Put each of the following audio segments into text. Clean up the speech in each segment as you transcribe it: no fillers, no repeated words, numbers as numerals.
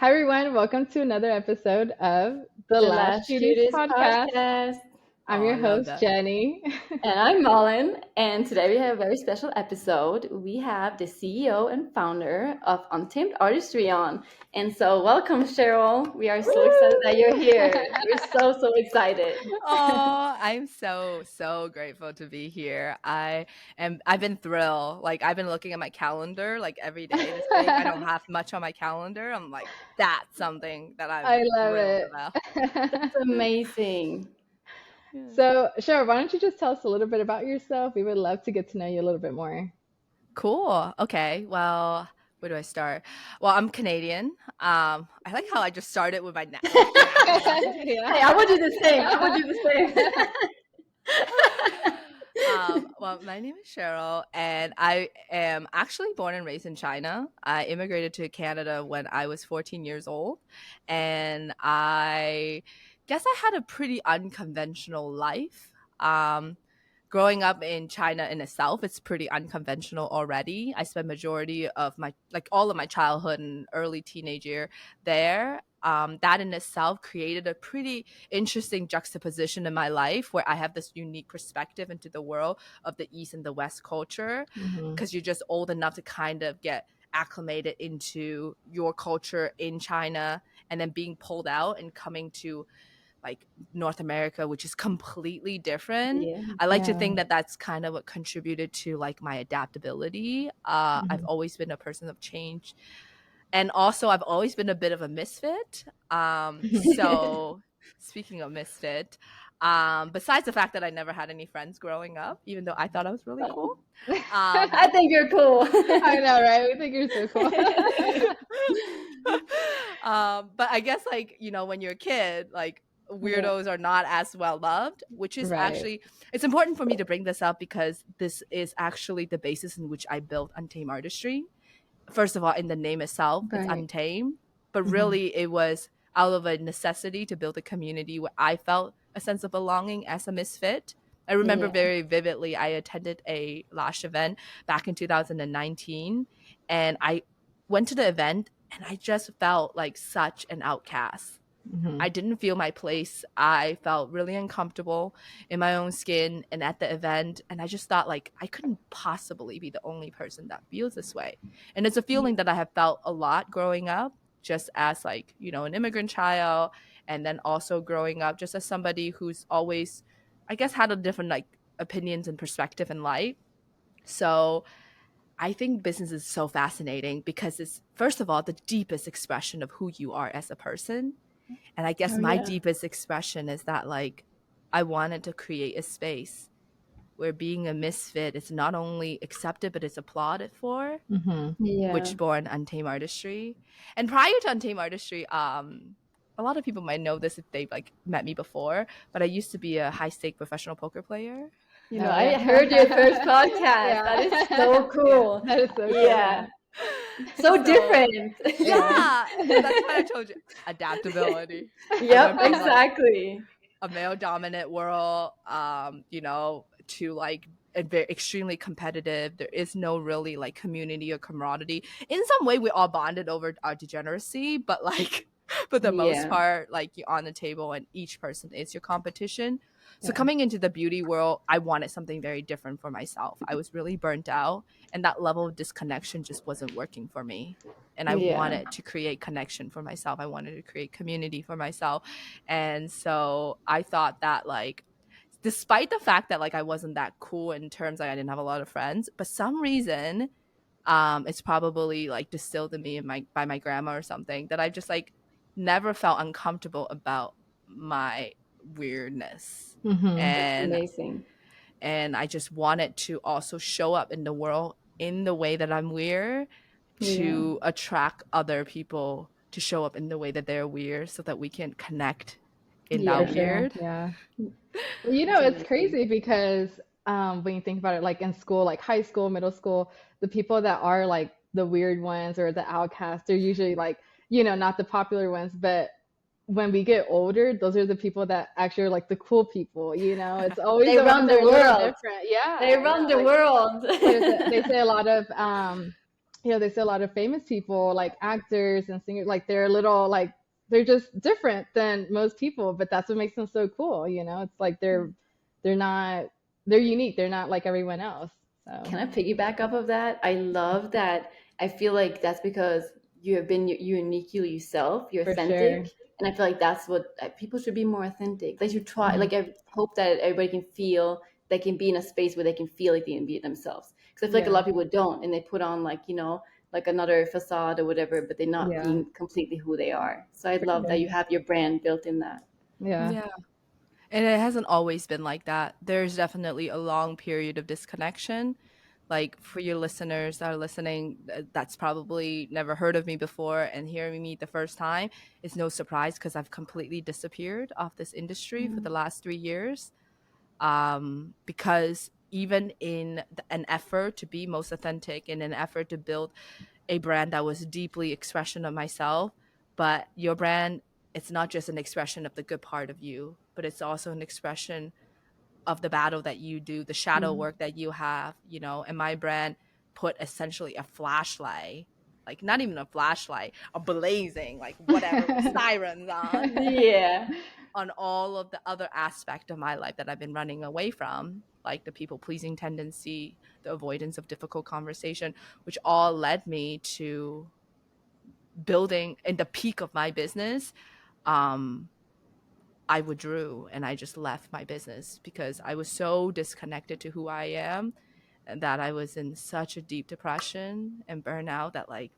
Hi, everyone. Welcome to another episode of the The Lash Lash Cuties Cuties podcast. podcast. I'm Oh, your I love host, that. Jenny. And I'm Malin. And today we have a very special episode. We have the CEO and founder of Untamed Artistry on. And so welcome, Cheryl. We are so excited that you're here. We're so excited. Oh, I'm so grateful to be here. I've been thrilled. Like I've been looking at my calendar like every day this week. I don't have much on my calendar. I'm like, that's something that I'm I love thrilled it. about. That's amazing. Yeah. So, Cheryl, why don't you just tell us a little bit about yourself? We would love to get to know you a little bit more. Cool. Okay. Well, where do I start? Well, I'm Canadian. I like how I just started with my Hey, I would do the same. Well, my name is Cheryl, and I am actually born and raised in China. I immigrated to Canada when I was 14 years old, and I guess I had a pretty unconventional life. Growing up in China in itself, it's pretty unconventional already. I spent majority of all of my childhood and early teenage year there. That in itself created a pretty interesting juxtaposition in my life where I have this unique perspective into the world of the East and the West culture, because you're just old enough to kind of get acclimated into your culture in China and then being pulled out and coming to like North America, which is completely different. Yeah. I like to think that that's kind of what contributed to like my adaptability. I've always been a person of change, and also I've always been a bit of a misfit. So speaking of misfit, besides the fact that I never had any friends growing up, even though I thought I was really cool. I think you're cool. I know, right? We think you're so cool. But I guess when you're a kid, like weirdos are not as well loved, which is actually, it's important for me to bring this up because this is actually the basis in which I built Untamed Artistry. First of all, in the name itself, it's Untamed, but really it was out of a necessity to build a community where I felt a sense of belonging as a misfit. I remember very vividly, I attended a Lash event back in 2019, and I went to the event and I just felt like such an outcast. I didn't feel my place. I felt really uncomfortable in my own skin and at the event. And I just thought like I couldn't possibly be the only person that feels this way. And it's a feeling that I have felt a lot growing up, just as like, an immigrant child. And then also growing up just as somebody who's always, I guess, had a different like opinions and perspective in life. So I think business is so fascinating because it's, first of all, the deepest expression of who you are as a person. And I guess my deepest expression is that like I wanted to create a space where being a misfit is not only accepted but it's applauded for, which born Untamed Artistry. And prior to Untamed Artistry, a lot of people might know this if they've like met me before, but I used to be a high stake professional poker player. I heard your first podcast. That is so cool. That is so cool. So different. Yeah. That's why I told you. Adaptability. Yep, exactly. A male dominant world, to like extremely competitive. There is no really like community or camaraderie. In some way, we all bonded over our degeneracy, but like for the most part, like you're on the table and each person is your competition. So coming into the beauty world, I wanted something very different for myself. I was really burnt out, and that level of disconnection just wasn't working for me. And I wanted to create connection for myself. I wanted to create community for myself. And so I thought that like, despite the fact that like I wasn't that cool in terms like I didn't have a lot of friends, but some reason it's probably like distilled in me by my grandma or something that I just like never felt uncomfortable about my weirdness. And amazing. And I just wanted to also show up in the world in the way that I'm weird to attract other people to show up in the way that they're weird so that we can connect in that weird. Well, it's crazy because when you think about it, like in school, like high school, middle school, the people that are like the weird ones or the outcasts, they're usually like, not the popular ones, but when we get older, those are the people that actually are like the cool people, It's always they run the world. Different. Yeah. They run the world. They say a lot of they see a lot of famous people, like actors and singers, like they're a little like they're just different than most people, but that's what makes them so cool. It's like they're not they're unique. They're not like everyone else. So Can I piggyback off of that? I love that. I feel like that's because you have been uniquely yourself. You're for authentic, sure. and I feel like that's what people should be more authentic. They should try. Mhm. Like I hope that everybody can feel they can be in a space where they can feel like they can be themselves. Because I feel like a Yeah, lot of people don't, and they put on like like another facade or whatever, but they're not yeah, being completely who they are. So I for love that sure. you have your brand built in that. Yeah. Yeah. And it hasn't always been like that. There's definitely a long period of disconnection. Like for your listeners that are listening, that's probably never heard of me before and hearing me the first time, it's no surprise because I've completely disappeared off this industry for the last 3 years. Because even in an effort to be most authentic, in an effort to build a brand that was deeply expression of myself, but your brand, it's not just an expression of the good part of you, but it's also an expression of the battle that you do, the shadow Mm. work that you have, and my brand put essentially a flashlight, like not even a flashlight, a blazing, like whatever with sirens Yeah. on all of the other aspect of my life that I've been running away from, like the people pleasing tendency, the avoidance of difficult conversation, which all led me to building in the peak of my business. um I withdrew and I just left my business because I was so disconnected to who I am, and that I was in such a deep depression and burnout that like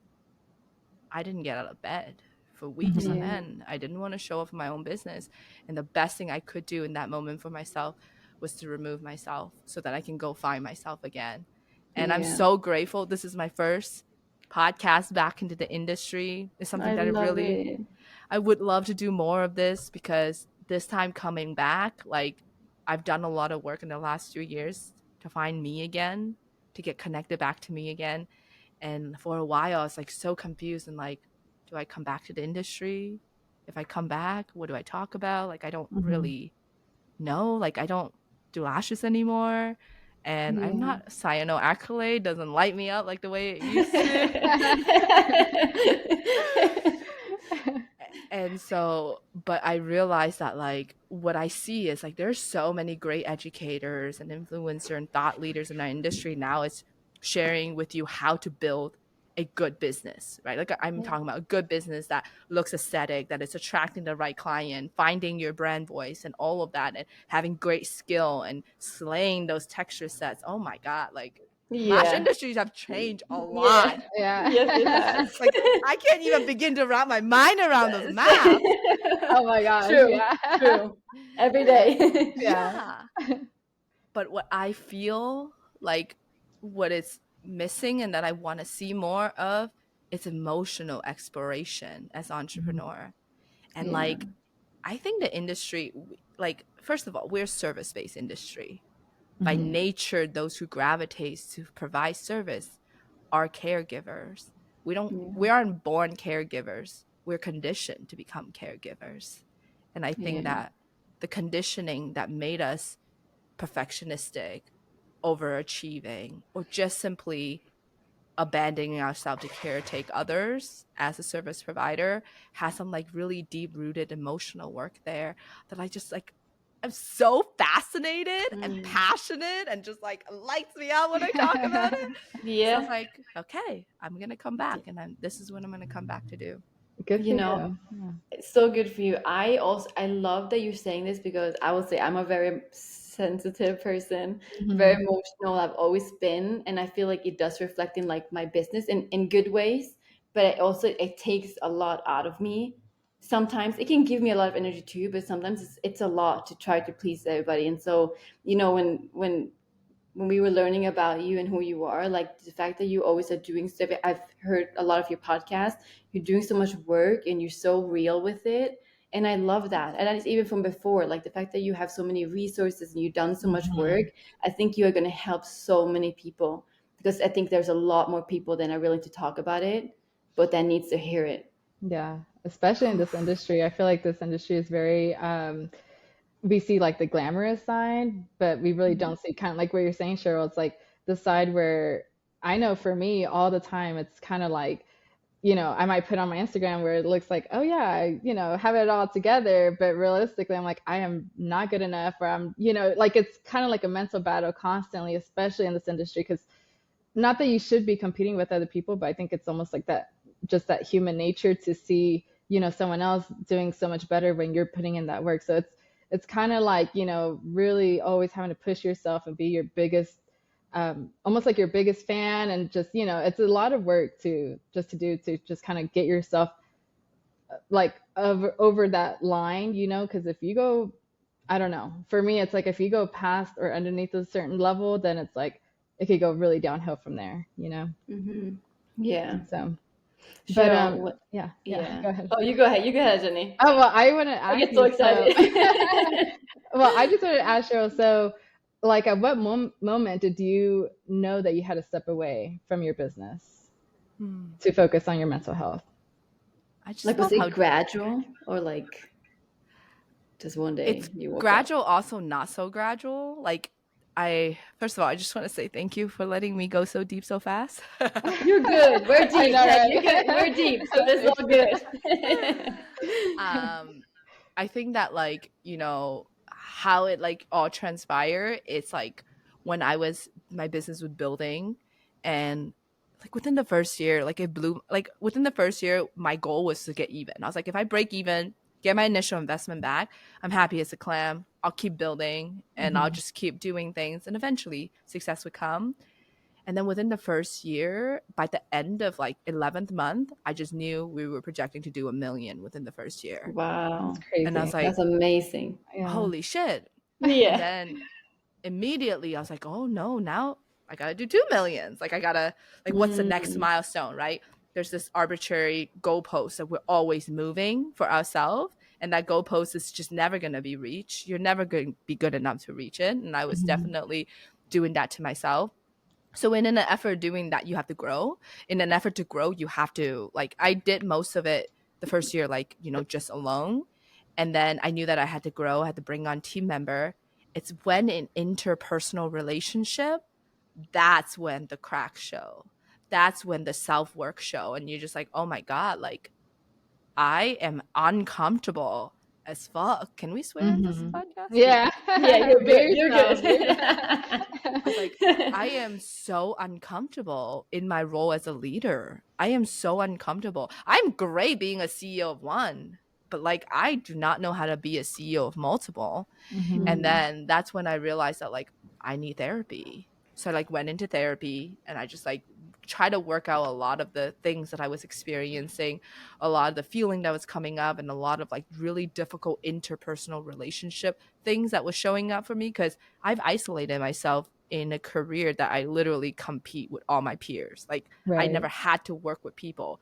I didn't get out of bed for weeks on Mhm. Yeah. end. I didn't want to show up for my own business. And the best thing I could do in that moment for myself was to remove myself so that I can go find myself again. And I'm Yeah. so grateful. This is my first podcast back into the industry. It's something I that love it. I would love to do more of this, because this time coming back, like I've done a lot of work in the last 3 years to find me again, to get connected back to me again. And for a while, I was like so confused and like, do I come back to the industry? If I come back, what do I talk about? Like, I don't Mhm. really know. Like, I don't do lashes anymore. And I'm Yeah. not cyano accolade, doesn't light me up like the way it used to. And so, but I realized that like what I see is like there's so many great educators and influencer and thought leaders in our industry now. It's sharing with you how to build a good business, right? Like I'm talking about a good business that looks aesthetic, that is attracting the right client, finding your brand voice and all of that, and having great skill and slaying those texture sets. Oh my God, like lash Yeah. industries have changed a lot. Yeah. Yes, it Yeah. has. Like I can't even begin to wrap my mind around those maps. Oh my gosh, True. yeah. True. Every day. Yeah. Yeah. But what I feel like what is missing and that I want to see more of is emotional exploration as Mhm. entrepreneur. And Yeah. like I think the industry, like first of all, we're a service-based industry. By Mhm. nature, those who gravitate to provide service are caregivers. Yeah. We aren't born caregivers. We're conditioned to become caregivers. And I think Yeah. that the conditioning that made us perfectionistic, overachieving, or just simply abandoning ourselves to caretake others as a service provider has some like really deep rooted emotional work there that I just like I'm so fascinated and Mm. passionate and just like lights me out when I talk about it. So I was Yeah. like, okay, I'm gonna come back, and then this is what I'm gonna come back to do. Good for You know, you. Yeah. it's so good for you. I love that you're saying this because I would say I'm a very sensitive person, very Mhm. emotional. I've always been, and I feel like it does reflect in like my business in good ways, but it takes a lot out of me. Sometimes it can give me a lot of energy too, but sometimes it's a lot to try to please everybody. And so, when we were learning about you and who you are, like the fact that you always are doing stuff. I've heard a lot of your podcasts. You're doing so much work and you're so real with it. And I love that. And that's even from before, like the fact that you have so many resources and you've done so much work. Mhm. I think you are going to help so many people because I think there's a lot more people that are willing to talk about it, but that needs to hear it. Yeah. Especially in this industry. I feel like this industry is very we see like the glamorous side, but we really Mhm. don't see kind of like what you're saying, Cheryl. It's like the side where I know for me all the time, it's kind of like, you know, I might put on my Instagram where it looks like, oh yeah, I, you know, have it all together. But realistically, I'm like, I am not good enough, or I'm, you know, like it's kind of like a mental battle constantly, especially in this industry. Because not that you should be competing with other people, but I think it's almost like that, just that human nature to see, you know, someone else doing so much better when you're putting in that work. So it's kind of like, you know, really always having to push yourself and be your biggest, almost like your biggest fan. And just, you know, it's a lot of work to just to do to just kind of get yourself like over that line, you know, because if you go, I don't know, for me it's like if you go past or underneath a certain level, then it's like it could go really downhill from there, you know. Mm-hmm. Yeah. So but Cheryl, what? yeah, Yeah. go ahead. Oh, you go ahead. You go ahead, Jenny. Oh well, I want to I ask get so you, so excited. well, I just wanted to ask Cheryl, so like at what moment did you know that you had to step away from your business Hmm. to focus on your mental health? I just Like, was love how it gradual or like just one it's day you woke up? gradual, also not so gradual. Like, I first of all, I just want to say thank you for letting me go so deep so fast. You're good. We're I deep. know, Hey, you're good. right? We're deep, so That's it's so all true. good. I think that, like, you know, how it like all transpired, it's like when I was my business was building, and like within the first year, like it blew, like within the first year my goal was to get even. I was like, if I break even, get my initial investment back, I'm happy as a clam. I'll keep building and I'll Hmm. just keep doing things, and eventually success would come. And then within the first year, by the end of like 11th month, I just knew we were projecting to do 1 million within the first year. That's Wow. And I crazy. was like, That's amazing. Yeah. holy shit. And Yeah. then immediately I was like, oh no, now I gotta do 2 millions. Like I gotta, like, what's the next Mm, milestone, right? There's this arbitrary goalpost that we're always moving for ourselves. And that goalpost is just never gonna be reached. You're never going to be good enough to reach it. And I was Hmm. definitely doing that to myself. So in an effort doing that, you have to grow. In an effort to grow, you have to, like, I did most of it the first year, like, you know, just alone. And then I knew that I had to grow, I had to bring on team member. It's when in interpersonal relationship, that's when the cracks show. That's when the self-work show. And you're just like, oh my God, like I am uncomfortable as fuck. Can we swear in this Hmm. podcast? Yeah. yeah, you're Be good. You're yourself. good. Be yourself. I was like, I am so uncomfortable in my role as a leader. I am so uncomfortable. I'm great being a CEO of one, but like I do not know how to be a CEO of multiple. And Hmm. Mm, then that's when I realized that like I need therapy. So I like went into therapy and I just like try to work out a lot of the things that I was experiencing, a lot of the feeling that was coming up, and a lot of like really difficult interpersonal relationship things that was showing up for me, because I've isolated myself in a career that I literally compete with all my peers. Like I Right. never had to work with people.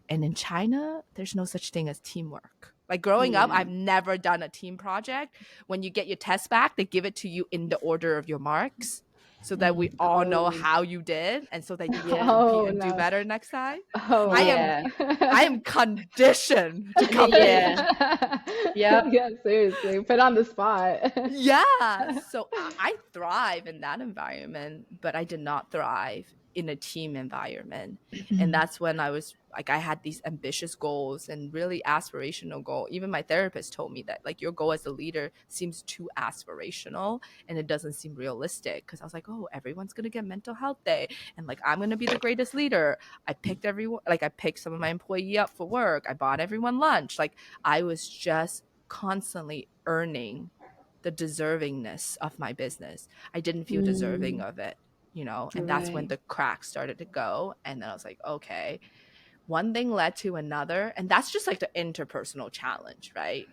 And in China, there's no such thing as teamwork. Like growing up, yeah. I've never done a team project. When you get your test back, they give it to you in the order of your marks so that we Mm. all know Oh, how you did and so that you can yeah. compete Oh and do no. better next time. Oh I wow. am Yeah. I am conditioned to compete. Yeah. Yep. Yeah, seriously. Put on the spot. Yeah. So I thrive in that environment, but I did not thrive in a team environment. And that's when I was like, I had these ambitious goals and really aspirational goal. Even my therapist told me that like your goal as a leader seems too aspirational and it doesn't seem realistic. Cause I was like, oh, everyone's gonna get mental health day. And like I'm gonna be the greatest leader. I picked everyone, like I picked some of my employee up for work. I bought everyone lunch. Like I was just constantly earning the deservingness of my business. I didn't feel deserving Mm, of it, you know, and that's when right. the cracks started to go. And then I was like, okay, one thing led to another. And that's just like the interpersonal challenge, right?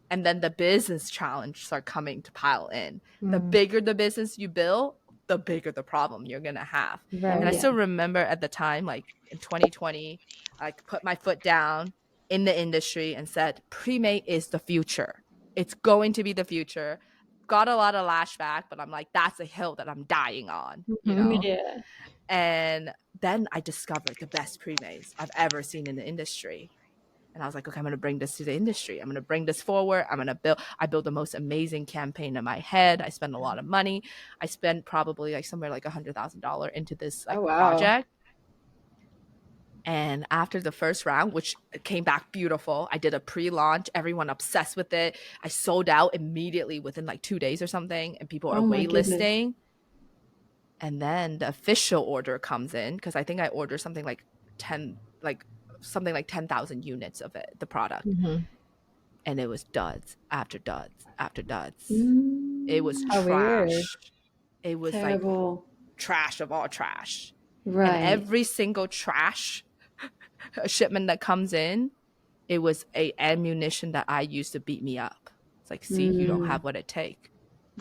And then the business challenge start coming to pile in. The Mm, bigger the business you build, the bigger the problem you're gonna have. Oh, And I right. yeah. still remember at the time, like in 2020, I put my foot down in the industry and said, pre-made is the future. It's going to be the future. Got a lot of lashback, but I'm like, that's a hill that I'm dying on, you Mhm. know? Yeah. And then I discovered the best pre-mades I've ever seen in the industry. And I was like, okay, I'm going to bring this to the industry. I'm going to bring this forward. I built the most amazing campaign in my head. I spent a lot of money. I spent probably like somewhere like $100,000 into this like Oh, wow. project. And after the first round, which came back beautiful, I did a pre-launch. Everyone obsessed with it. I sold out immediately within like 2 days or something, and people are Oh my goodness. waitlisting. And then the official order comes in because I think I ordered something like 10,000 units of it, the product. Mm-hmm. And it was duds after duds after duds. It was How weird. trash. It was Terrible. like trash of all trash. Right. And every single trash shipment that comes in, it was a ammunition that I used to beat me up. It's like, see, you don't have what it takes.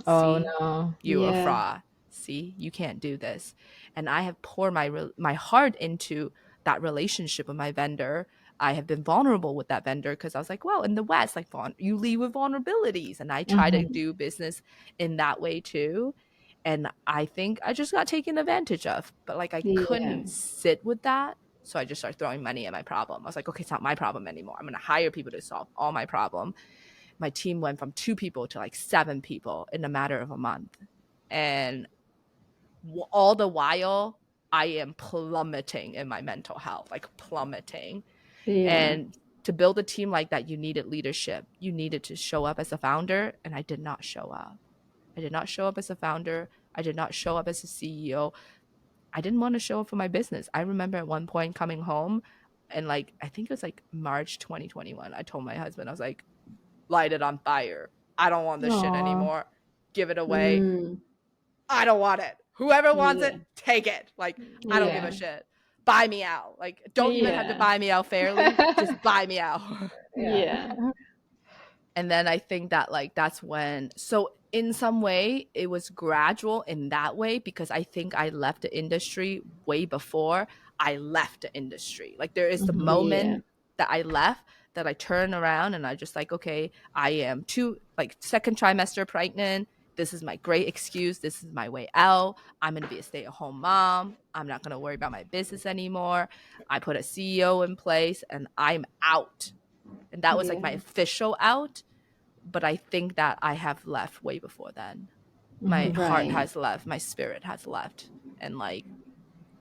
Oh, See, no. you're a fraud. See, you can't do this. And I have poured my heart into that relationship with my vendor. I have been vulnerable with that vendor because I was like, well, in the West, like you lead with vulnerabilities. And I try to do business in that way too. And I think I just got taken advantage of. But like I couldn't sit with that. So I just started throwing money at my problem. I was like, okay, it's not my problem anymore. I'm going to hire people to solve all my problem. My team went from 2 people to like 7 people in a matter of a month. And all the while, I am plummeting in my mental health, like plummeting. And to build a team like that, you needed leadership. You needed to show up as a founder, and I did not show up. I did not show up as a founder. I did not show up as a CEO. I didn't want to show up for my business. I remember at one point coming home and like, I think it was like March 2021. I told my husband, I was like, light it on fire. I don't want this shit anymore. Give it away. I don't want it. Whoever wants it, take it. Like, I don't give a shit. Buy me out. Like, don't even have to buy me out fairly. Just buy me out. And then I think that like that's when, so in some way it was gradual in that way because I think I left the industry way before I left the industry. Like there is the moment that I left that I turn around and I just like, okay, I am second trimester pregnant. This is my great excuse. This is my way out. I'm going to be a stay-at-home mom. I'm not going to worry about my business anymore. I put a CEO in place and I'm out. And that was like my official out. But I think that I have left way before then. My heart has left. My spirit has left. And like,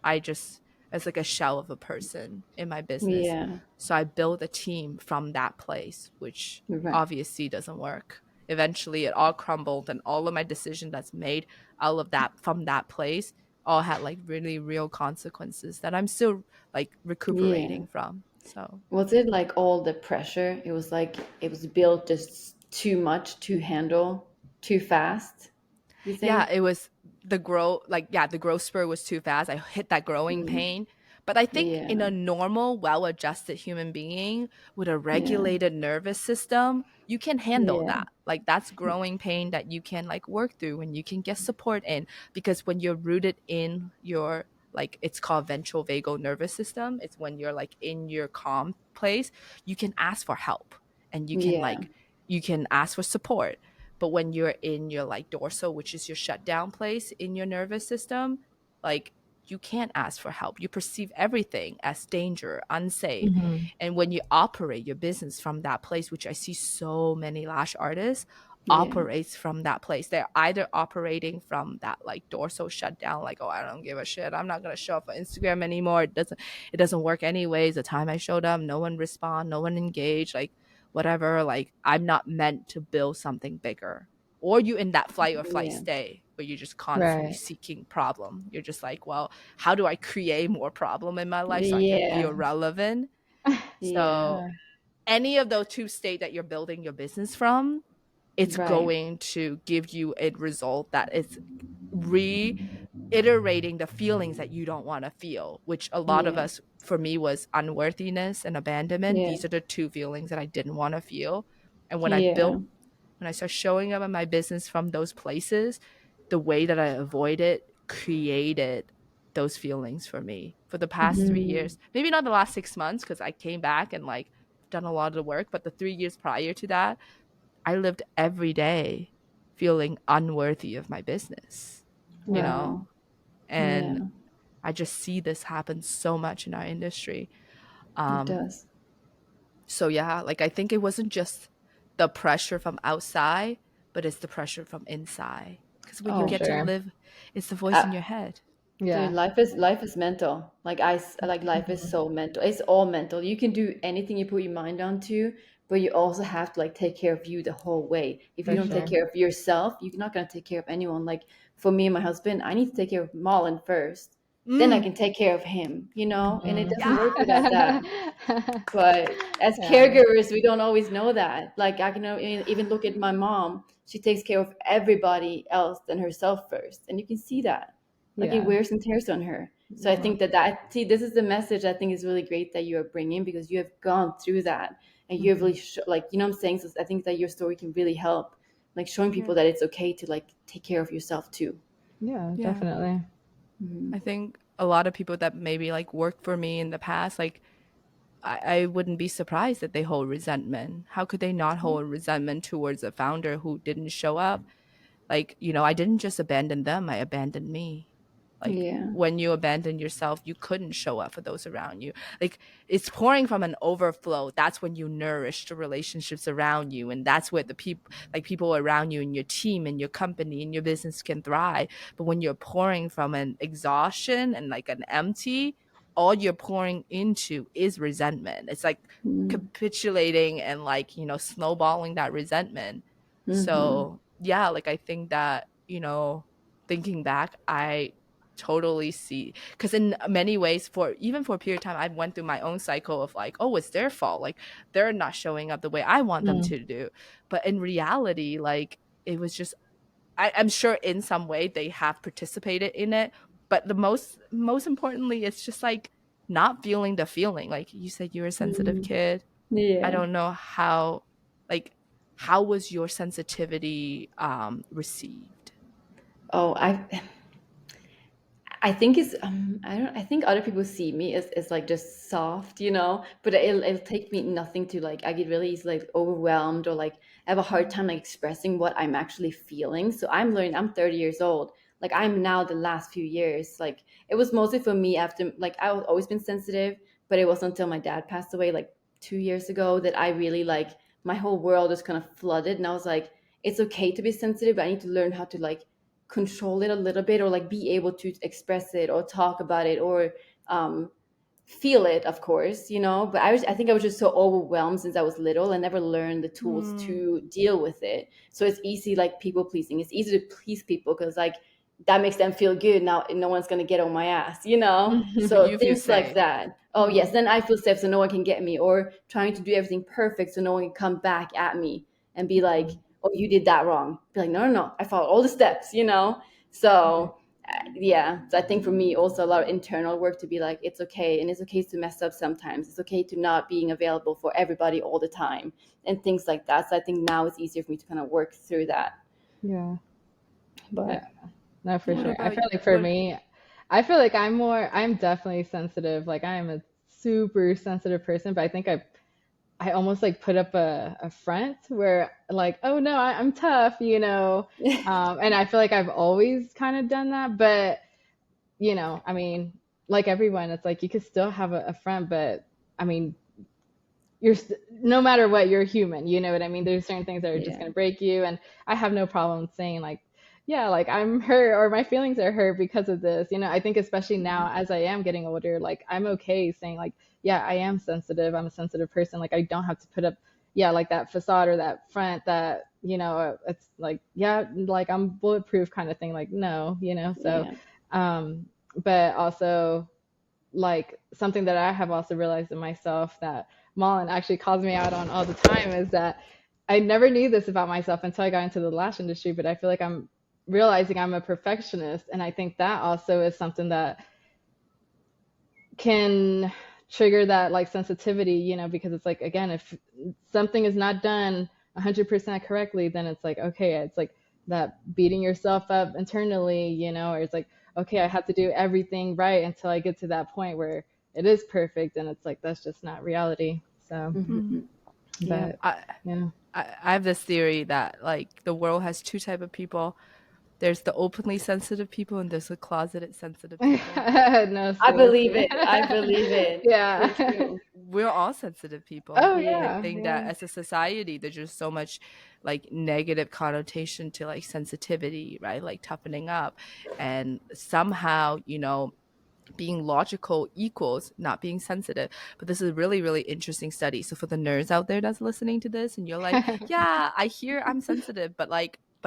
it's like a shell of a person in my business. So I built a team from that place, which obviously doesn't work. Eventually it all crumbled and all of my decision that's made all of that from that place all had like really real consequences that I'm still like recuperating from. So was it like all the pressure? It was like it was built just too much to handle too fast, you think? Yeah, it was the growth spur was too fast. I hit that growing pain. But I think in a normal, well-adjusted human being with a regulated nervous system, you can handle that. Like that's growing pain that you can like work through and you can get support in. Because when you're rooted in your, like it's called ventral vagal nervous system, it's when you're like in your calm place, you can ask for help and you can ask for support. But when you're in your like dorsal, which is your shutdown place in your nervous system, like you can't ask for help. You perceive everything as danger, unsafe. And when you operate your business from that place, which I see so many lash artists operates from that place. They're either operating from that like dorsal shutdown, like, oh, I don't give a shit. I'm not going to show up on Instagram anymore. It doesn't work anyways. The time I showed up, no one respond, no one engaged, like whatever. Like I'm not meant to build something bigger. Or you in that flight or flight stay where you're just constantly seeking problem. You're just like, well, how do I create more problem in my life so I can be irrelevant? So any of those two states that you're building your business from, it's going to give you a result that is reiterating the feelings that you don't want to feel, which a lot of us, for me, was unworthiness and abandonment. These are the two feelings that I didn't want to feel. And when I started showing up in my business from those places, the way that I avoided created those feelings for me for the past 3 years. Maybe not the last 6 months because I came back and like done a lot of the work, but the 3 years prior to that, I lived every day feeling unworthy of my business, you know? And I just see this happen so much in our industry. It does. So yeah, like I think it wasn't just the pressure from outside, but it's the pressure from inside. Because when you For Oh, get to sure. live, it's the voice in uh, your head. dude, Yeah. life is mental. Like like life is Mhm. so mental. It's all mental. You can do anything you put your mind onto, but you also have to like take care of you the whole way. If you For don't take sure. care of yourself, you're not gonna take care of anyone. Like for me and my husband, I need to take care of Malin first. Then I Mm, can take care of him, you know? And it Mhm. doesn't work yes. without that. But as Yeah. caregivers, we don't always know that. Like I can even look at my mom. She takes care of everybody else than herself first, and you can see that. Like it Yeah. wears and tears on her. So I Yeah. think that see, this is the message I think is really great that you are bringing because you have gone through that and you have really Mhm. like you know what I'm saying. So I think that your story can really help, like showing Yeah. people that it's okay to like take care of yourself too. Yeah, Yeah. definitely. Hmm. I think a lot of people that maybe like worked for me in the past, like I wouldn't be surprised that they hold resentment. How could they not hold resentment towards a founder who didn't show up? Like, I didn't just abandon them, I abandoned me. Like Yeah. when you abandon yourself, you couldn't show up for those around you. Like it's pouring from an overflow. That's when you nourish the relationships around you. And that's where the people around you and your team and your company and your business can thrive. But when you're pouring from an exhaustion and like an empty, all you're pouring into is resentment. It's like capitulating and like, snowballing that resentment. Mm-hmm. So yeah, like I think that, thinking back, I totally see, because in many ways, for even for a period of time, I went through my own cycle of like, oh, it's their fault, like they're not showing up the way I want them Mm. to do. But in reality, like it was just, I'm sure in some way they have participated in it, but the most importantly, it's just like not feeling the feeling. Like you said, you're a sensitive Mm-hmm. kid. I Yeah. don't know how, like, how was your sensitivity received? Oh, I think it's I don't I think other people see me as like just soft, you know, but it'll take me nothing to like I get really easily like overwhelmed or like I have a hard time like expressing what I'm actually feeling. So I'm learning, I'm 30 years old. Like I'm now the last few years, like it was mostly for me after like I've always been sensitive, but it wasn't until my dad passed away like 2 years ago that I really like my whole world just kind of flooded and I was like, it's okay to be sensitive, but I need to learn how to like control it a little bit or like be able to express it or talk about it or um, feel it, of course, you know. But I think I was just so overwhelmed since I was little and never learned the tools Mm, to deal with it. So it's easy, like people pleasing, it's easy to please people because like that makes them feel good. Now no one's gonna get on my ass, you know. but So you feel things like safe. that. Oh yes, then I feel safe so no one can get me, or trying to do everything perfect so no one can come back at me and be like, Mhm. oh, you did that wrong. Be like, no, no, no, I followed all the steps, you know. Right. So yeah, so I think for me also a lot of internal work to be like, it's okay, and it's okay to mess up sometimes. It's okay to not being available for everybody all the time and things like that. So I think now it's easier for me to kind of work through that. Yeah. Yeah. But No, for What yeah. sure. I about feel like for what? me, I feel like I'm definitely sensitive. Like I am a super sensitive person, but I think I almost like put up a front where like, oh no, I'm tough, you know. And I feel like I've always kind of done that, but I mean, like everyone, it's like you could still have a front, but I mean, no matter what, you're human. You know what I mean? There's certain things that are just Yeah. gonna break you, and I have no problem saying like, yeah, like I'm hurt or my feelings are hurt because of this. I think especially now as I am getting older, like I'm okay saying like, yeah, I am sensitive. I'm a sensitive person. Like I don't have to put up, yeah, like that facade or that front that it's like, yeah, like I'm bulletproof kind of thing. Like no, so, Yeah. um, but also like something that I have also realized in myself that Malin actually calls me out on all the time is that I never knew this about myself until I got into the lash industry, but I feel like I'm realizing I'm a perfectionist. And I think that also is something that can trigger that like sensitivity, because it's like, again, if something is not done 100% correctly, then it's like, okay, it's like that beating yourself up internally, or it's like, okay, I have to do everything right until I get to that point where it is perfect. And it's like, that's just not reality. So, Mm, Hmm. Yeah. but I, yeah. I have this theory that like the world has two type of people. There's the openly sensitive people and there's the closeted sensitive people. No, I believe seriously. it. I believe it. Yeah. For true. we're all sensitive people. Oh I yeah, think that yeah. as a society, there's just so much like negative connotation to like sensitivity, right? Like toughening up. And somehow, being logical equals not being sensitive. But this is a really, really interesting study. So for the nerds out there that's listening to this and you're like, yeah, I hear I'm sensitive, but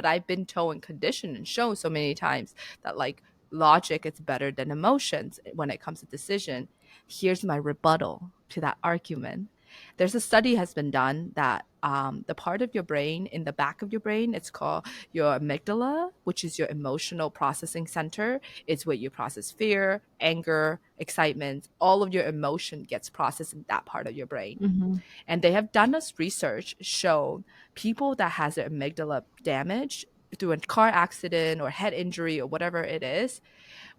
I've been told and conditioned and shown so many times that like logic is better than emotions when it comes to decision. Here's my rebuttal to that argument. There's a study has been done that the part of your brain in the back of your brain, it's called your amygdala, which is your emotional processing center. It's where you process fear, anger, excitement. All of your emotion gets processed in that part of your brain. Hmm. And they have done this research shown people that has their amygdala damaged through a car accident or head injury or whatever it is,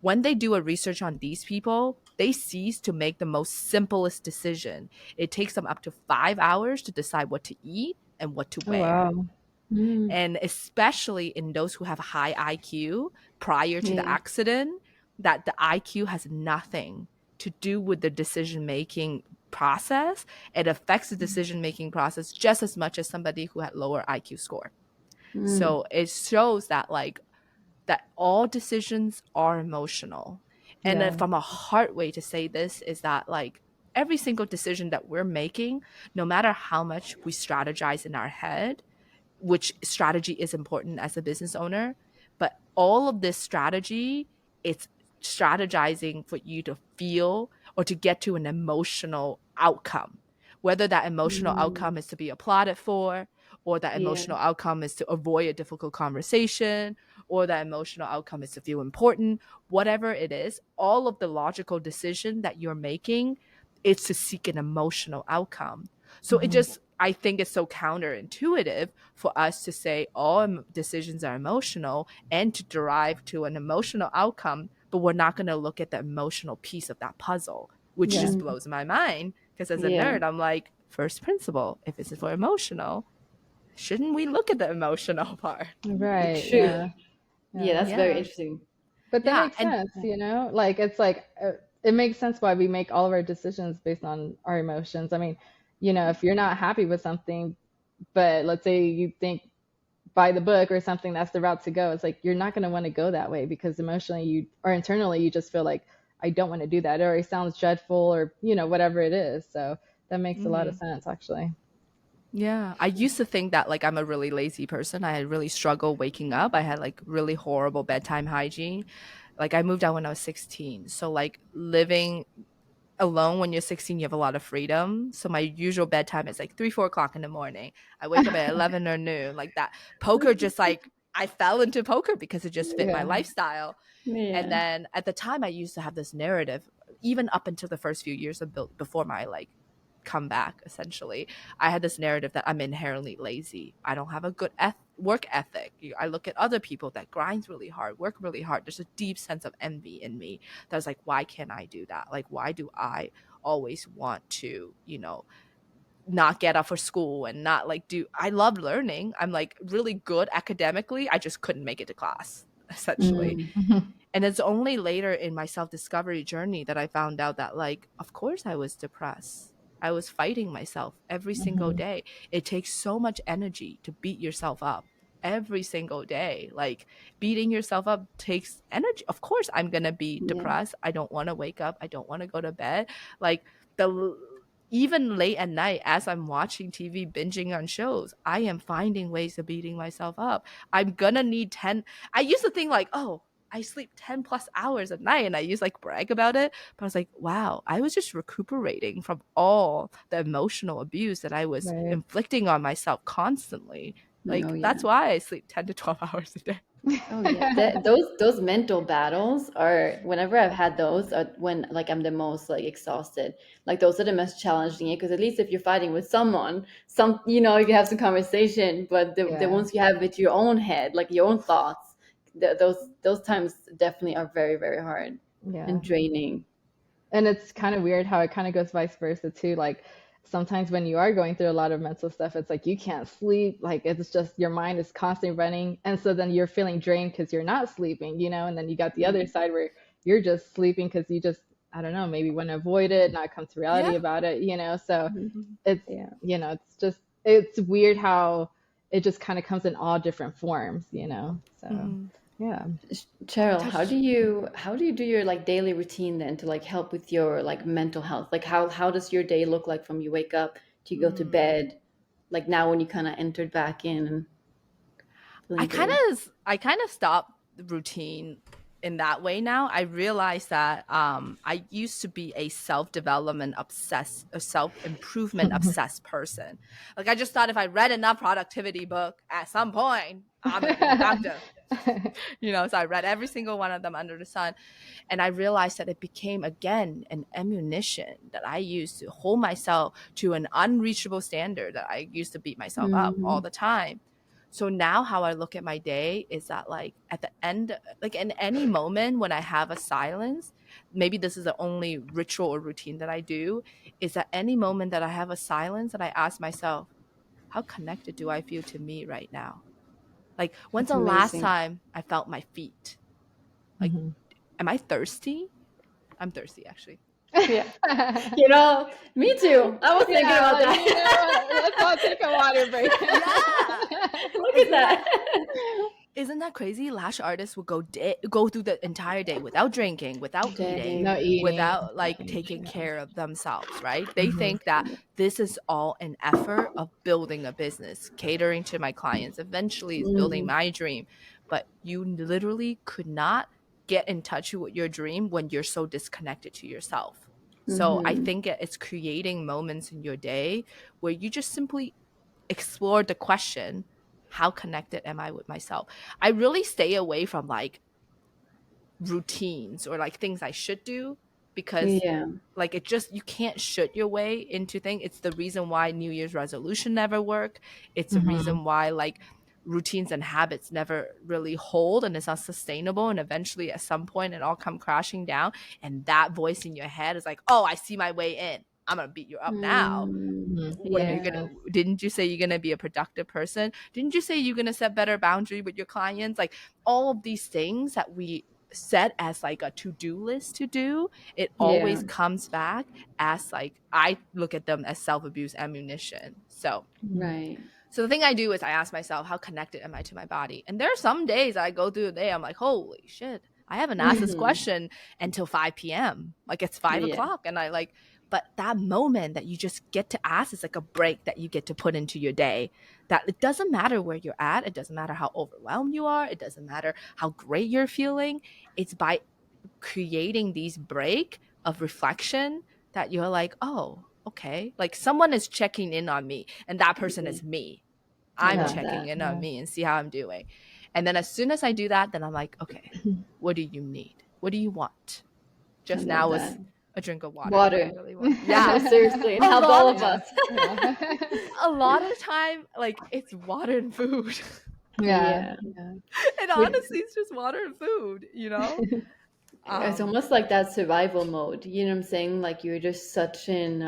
when they do a research on these people, they cease to make the most simplest decision. It takes them up to 5 hours to decide what to eat and what to Oh wear. wow. Mm, And especially in those who have a high IQ prior to the yeah. accident, that the IQ has nothing to do with the decision making process. It affects the decision making process just as much as somebody who had lower IQ score. Mm, So it shows that like that all decisions are emotional. And then Yeah. from a hard way to say this is that like every single decision that we're making, no matter how much we strategize in our head, which strategy is important as a business owner, but all of this strategy, it's strategizing for you to feel or to get to an emotional outcome, whether that emotional mm, outcome is to be applauded for, or that yeah. emotional outcome is to avoid a difficult conversation, or that emotional outcome is to feel important. Whatever it is, all of the logical decision that you're making is to seek an emotional outcome. So it Hmm. just, I think it's so counterintuitive for us to say all decisions are emotional and to derive to an emotional outcome, but we're not going to look at the emotional piece of that puzzle, which Yeah. just Mm, blows my mind. Because as a yeah. nerd, I'm like, first principle, if it's for emotional, shouldn't we look at the emotional part? Right. True. Yeah. Yeah, Yeah. that's very Yeah. interesting. But that Yeah. makes And sense, you know? Like it's like it makes sense why we make all of our decisions based on our emotions. I mean, if you're not happy with something, but let's say you think by the book or something that's the route to go, it's like you're not going to want to go that way because emotionally you or internally you just feel like I don't want to do that or it sounds dreadful or whatever it is. So that makes a lot of mhm. sense actually. Yeah, I used to think that like I'm a really lazy person. I had really struggled waking up. I had like really horrible bedtime hygiene. Like I moved out when I was 16. So like living alone when you're 16, you have a lot of freedom. So my usual bedtime is like 3, 4 o'clock in the morning. I wake up at 11 or noon, like that. Poker just like I fell into poker because it just fit my Yeah. lifestyle. And Yeah. then at the time, I used to have this narrative, even up until the first few years of before my like comeback. Essentially, I had this narrative that I'm inherently lazy. I don't have a good work ethic. I look at other people that grinds really hard, work really hard. There's a deep sense of envy in me that's like, why can't I do that? Like, why do I always want to, not get up for school and not like do I love learning. I'm like really good academically. I just couldn't make it to class, essentially. Mm, And it's only later in my self-discovery journey that I found out that like of course I was depressed. I was fighting myself every single Hmm. day. It takes so much energy to beat yourself up every single day. Like beating yourself up takes energy. Of course I'm going to be yeah. depressed. I don't want to wake up. I don't want to go to bed. Like the even late at night as I'm watching TV binging on shows, I am finding ways of beating myself up. I'm going to need 10. I used to think like, "Oh, I sleep 10 plus hours at night," and I used to like brag about it. But I was like, wow, I was just recuperating from all the emotional abuse that I was Right. inflicting on myself constantly. Oh Like yeah. that's why I sleep 10 to 12 hours a day. Oh yeah, those mental battles are whenever I've had those are when like I'm the most like exhausted. Like those are the most challenging because at least if you're fighting with someone, you can have some conversation. But the Yeah. ones you have with your own head, like your own thoughts, those times definitely are very very hard Yeah. and draining. And it's kind of weird how it kind of goes vice versa too. Like sometimes when you are going through a lot of mental stuff, it's like you can't sleep. Like it's just your mind is constantly running. And so then you're feeling drained because you're not sleeping, and then you got the other Mm, side where you're just sleeping because you just I don't know, maybe want to avoid it, not come to reality Yeah. about it, you know? So Mhm. it's, Yeah. you know, it's weird how it just kind of comes in all different forms, you know? So, Mm-hmm. yeah. Cheryl, Touch. how do you do your like daily routine then to like help with your like mental health? Like how does your day look like from you wake up to you go to Mm. bed? Like now when you kind of entered back in and feeling good. I kind of stopped the routine in that way now. I realized that I used to be a self-development obsessed, a self-improvement obsessed person. Like I just thought if I read enough productivity book at some point, I'm gonna be productive. You know, so I read every single one of them under the sun. And I realized that it became again an ammunition that I used to hold myself to an unreachable standard that I used to beat myself up all Mhm. the time. So now how I look at my day is that like at the end, like in any moment when I have a silence, maybe this is the only ritual or routine that I do, is at any moment that I have a silence and I ask myself, how connected do I feel to me right now? Like when's That's the last amazing. time I felt my feet? Like, Mhm. am I thirsty? I'm thirsty actually. Yeah. You know, me too. I was thinking Yeah, about like, you know that. what? Let's all take a water break. Yeah. Look at Isn't that that. isn't that crazy? Lash artists will go through the entire day without drinking, without eating, Dang. No eating. without like Nothing. taking Yeah. care of themselves, right? They Mhm. think that this is all an effort of building a business, catering to my clients, eventually is building Mhm. my dream. But you literally could not get in touch with your dream when you're so disconnected to yourself. So I Mhm. think it's creating moments in your day where you just simply explore the question, how connected am I with myself? I really stay away from like routines or like things I should do because Yeah. like it just you can't should your way into things. It's the reason why New Year's resolution never work. It's the Mhm. reason why like routines and habits never really hold and it's not sustainable, and eventually at some point it all come crashing down, and that voice in your head is like, oh, I see my way in, I'm gonna beat you up now. Mm. Mhm. What That are you makes Yeah. gonna, sense. didn't you say you're gonna be a productive person? Didn't you say you're gonna set better boundary with your clients? Like all of these things that we set as like a to-do list to do, it Yeah. always comes back as like I look at them as self-abuse ammunition. So Mhm. Right. the thing I do is I ask myself, how connected am I to my body? And there are some days I go through the day, I'm like, holy shit, I haven't asked this Mhm. question until 5 p.m. Like it's 5 Yeah. o'clock. And I like, but that moment that you just get to ask is like a break that you get to put into your day. That it doesn't matter where you're at. It doesn't matter how overwhelmed you are. It doesn't matter how great you're feeling. It's by creating these break of reflection that you're like, oh, okay. Like someone is checking in on me and that person Yeah. is me. I I'm love Yeah. checking that. in on Yeah. me and see how I'm doing. And then as soon as I do that, then I'm like, okay, what do you need? What do you want? I Just love now was that. a drink of water what I Water. really want. Yeah. Seriously, it A helps lot all of of Yeah. us. Yeah. a lot of time, like it's water and food. Yeah. Yeah. Yeah. And We honestly, it's just water and food, you know? it's Um, almost like that survival mode. You know what I'm saying? Like you're just such in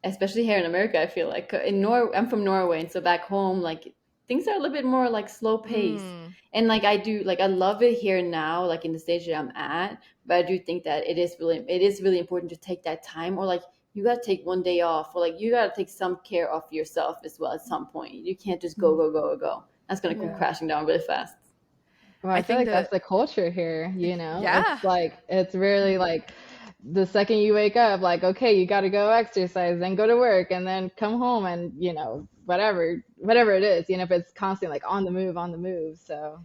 especially here in America, I feel like I'm from Norway, and so back home, like things are a little bit more like slow paced. mm, And like I love it here now, like in the stage that I'm at. But I do think that it is really important to take that time, or like you gotta take one day off, or like you gotta take some care of yourself as well at some point. You can't just go, go, go, go, go. That's gonna come Yeah. crashing down really fast. Well, I I feel think like that's that, the culture here, you know? yeah. It's like, it's really like the second you wake up, like, okay, you got to go exercise, then go to work, and then come home and, you know, whatever it is, you know, if it's constantly like on the move, on the move. So,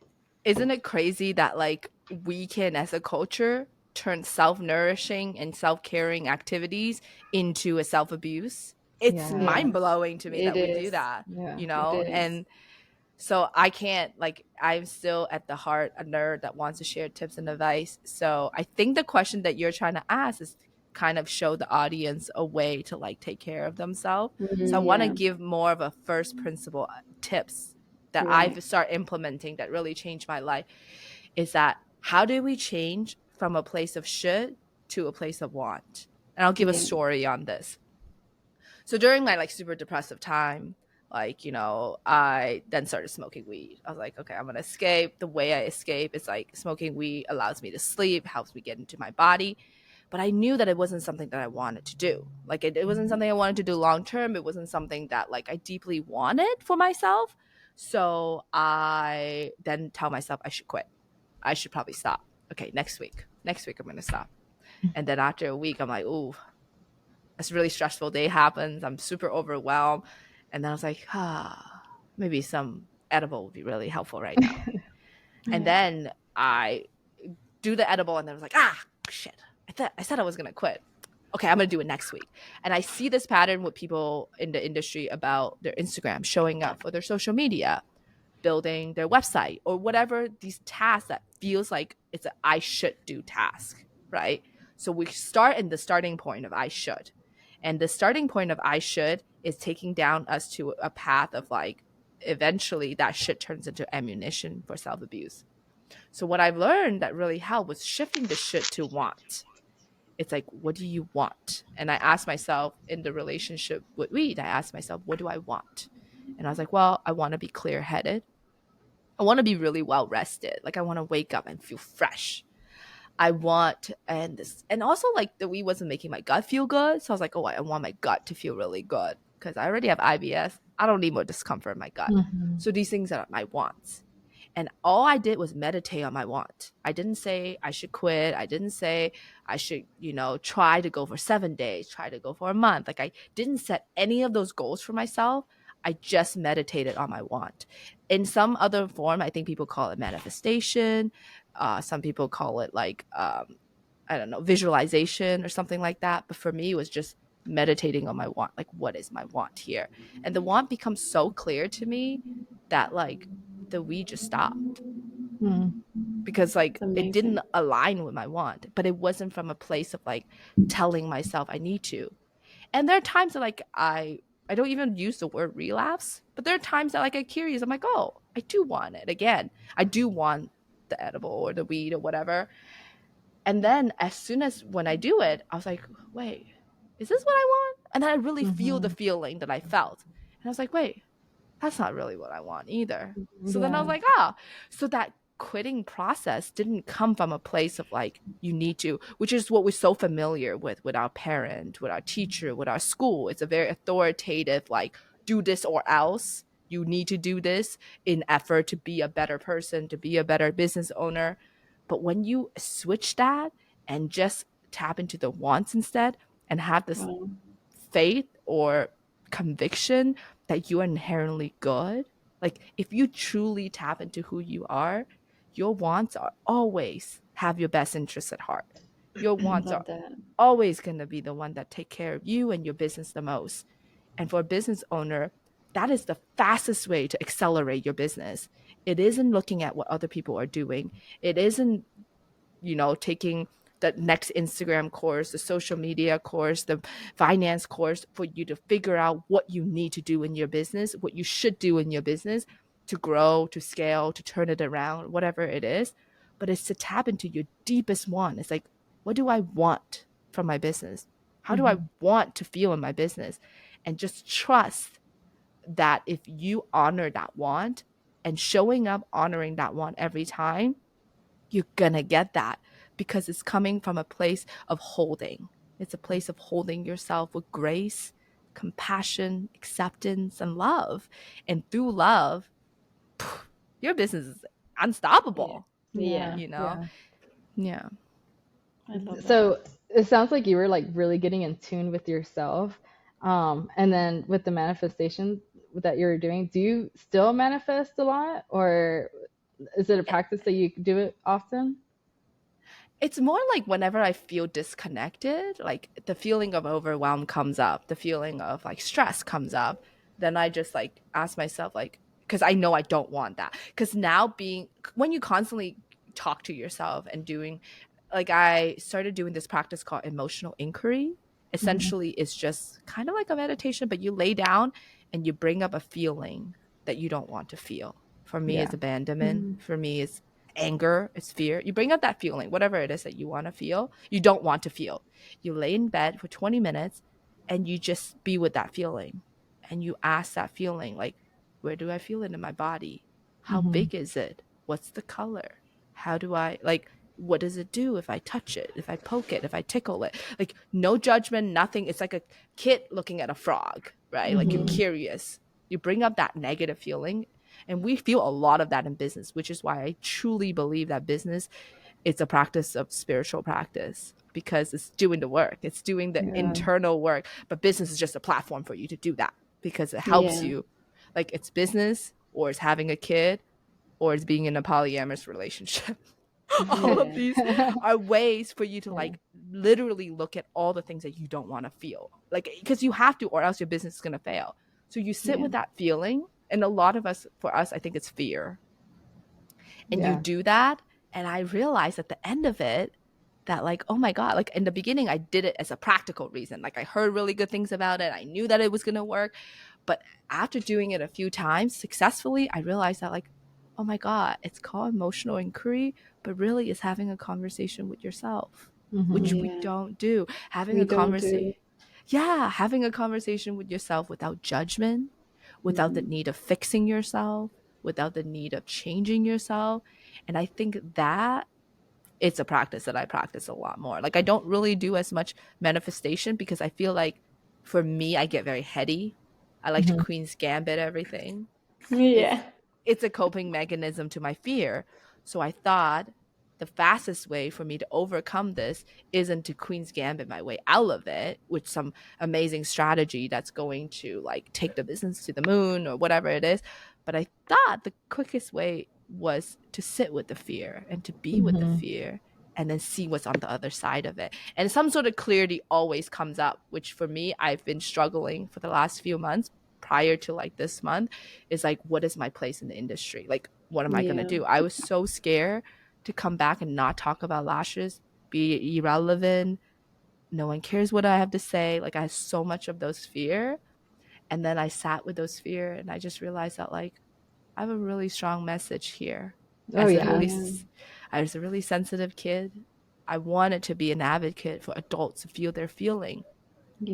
Isn't it crazy that like we can as a culture turn self-nourishing and self-caring activities into a self-abuse? It's yeah, Yes, mind-blowing to me it that we do is. that, yeah. you It know? is. And so I can't like, I'm still at the heart a nerd that wants to share tips and advice. So I think the question that you're trying to ask is kind of show the audience a way to like take care of themselves. So I Mhm, want to yeah, give more of a first principle tips that right. I've started implementing that really changed my life, is that how do we change from a place of should to a place of want? And I'll give a Yeah. story on this. So during my like super depressive time, like, you know, I then started smoking weed. I was like, okay, I'm gonna escape. The way I escape is like smoking weed allows me to sleep, helps me get into my body. but I knew that it wasn't something that I wanted to do. Like it wasn't something I wanted to do long term. It wasn't something that like I deeply wanted for myself. So I then tell myself I should quit. I should probably stop. Okay, next week I'm gonna stop. And then after a week, I'm like, ooh, it's a really stressful day happens. I'm super overwhelmed. And then I was like, maybe some edible would be really helpful right now. And then I do the edible, and then I was like, shit. I said I was gonna quit. Okay, I'm gonna do it next week. And I see this pattern with people in the industry about their Instagram showing up for their social media, building their website, or whatever these tasks that feels like it's a I should do task, right? So we start in the starting point of I should. And the starting point of I should is taking down us to a path of like, eventually that shit turns into ammunition for self-abuse. So what I've learned that really helped was shifting the should to want. It's like, what do you want? And I asked myself in the relationship with weed, I asked myself, what do I want? And I was like, well, I want to be clear-headed. I want to be really well rested. Like I want to wake up and feel fresh. I want, and also like the weed wasn't making my gut feel good. So I was like, oh, I want my gut to feel really good because I already have IBS. I don't need more discomfort in my gut. So these things are my wants. And all I did was meditate on my want. I didn't say I should quit. I didn't say I should, try to go for 7 days, try to go for a month. Like I didn't set any of those goals for myself. I just meditated on my want. In some other form, I think people call it manifestation. Some people call it like, I don't know, visualization or something like that. But for me, it was just meditating on my want. Like, what is my want here? And the want becomes so clear to me that like the weed just stopped. Because like it didn't align with my want, but it wasn't from a place of like telling myself I need to. And there are times that like I don't even use the word relapse, but there are times that like I'm curious. I'm like, oh, I do want it again. I do want the edible or the weed or whatever. And then as soon as when I do it, I was like, wait, is this what I want? And then I really feel the feeling that I felt. And I was like, wait, that's not really what I want either. So then I was like, so that quitting process didn't come from a place of like, you need to, which is what we're so familiar with our parent, with our teacher, with our school. It's a very authoritative, like, do this or else. You need to do this in effort to be a better person, to be a better business owner. But when you switch that and just tap into the wants instead and have this faith or conviction that you are inherently good, like if you truly tap into who you are, your wants are always have your best interests at heart. Your wants are always going to be the one that take care of you and your business the most. And for a business owner, that is the fastest way to accelerate your business. It isn't looking at what other people are doing. It isn't, taking the next Instagram course, the social media course, the finance course for you to figure out what you need to do in your business, what you should do in your business to grow, to scale, to turn it around, whatever it is. But it's to tap into your deepest want. It's like, what do I want from my business? How do I want to feel in my business? And just trust that if you honor that want and showing up honoring that want every time, you're gonna get that because it's coming from a place of holding. It's a place of holding yourself with grace, compassion, acceptance, and love. And through love, your business is unstoppable. Yeah. Yeah. I love So it sounds like you were like really getting in tune with yourself. And then with the manifestation that you're doing, do you still manifest a lot, or is it a practice that you do it often? It's more like whenever I feel disconnected, like the feeling of overwhelm comes up, the feeling of like stress comes up, then I just like ask myself, like, because I know I don't want that. Because now when you constantly talk to yourself and doing, like I started doing this practice called emotional inquiry. Essentially, it's just kind of like a meditation, but you lay down and you bring up a feeling that you don't want to feel. For me, it's abandonment. For me, it's anger, it's fear. You bring up that feeling, whatever it is that you want to feel, you don't want to feel. You lay in bed for 20 minutes and you just be with that feeling. And you ask that feeling, like, where do I feel it in my body? How big is it? What's the color? How do I, like, what does it do if I touch it, if I poke it, if I tickle it? Like, no judgment, nothing. It's like a kid looking at a frog, right? Like, you're curious. You bring up that negative feeling. And we feel a lot of that in business, which is why I truly believe that business, it's a practice of spiritual practice, because it's doing the work. It's doing the internal work. But business is just a platform for you to do that, because it helps you. Like, it's business, or it's having a kid, or it's being in a polyamorous relationship. All of these are ways for you to like literally look at all the things that you don't want to feel, like, because you have to, or else your business is going to fail. So you sit with that feeling, and a lot of us, for us, I think it's fear, and you do that. And I realized at the end of it that, like, oh my God, like, in the beginning I did it as a practical reason. Like, I heard really good things about it, I knew that it was going to work. But after doing it a few times successfully, I realized that, like, oh my God, it's called emotional inquiry, but really it's having a conversation with yourself, which we don't do. Having a conversation with yourself without judgment, without the need of fixing yourself, without the need of changing yourself. And I think that it's a practice that I practice a lot more. Like, I don't really do as much manifestation, because I feel like, for me, I get very heady. I like to Queen's Gambit everything. It's a coping mechanism to my fear. So I thought the fastest way for me to overcome this isn't to Queen's Gambit my way out of it with some amazing strategy that's going to, like, take the business to the moon or whatever it is. But I thought the quickest way was to sit with the fear and to be with the fear, and then see what's on the other side of it. And some sort of clarity always comes up, which for me, I've been struggling for the last few months prior to, like, this month, is like, what is my place in the industry? Like, what am I going to do? I was so scared to come back and not talk about lashes, be irrelevant. No one cares what I have to say. Like, I had so much of those fear. And then I sat with those fear, and I just realized that, like, I have a really strong message here. I was a really sensitive kid. I wanted to be an advocate for adults to feel their feeling,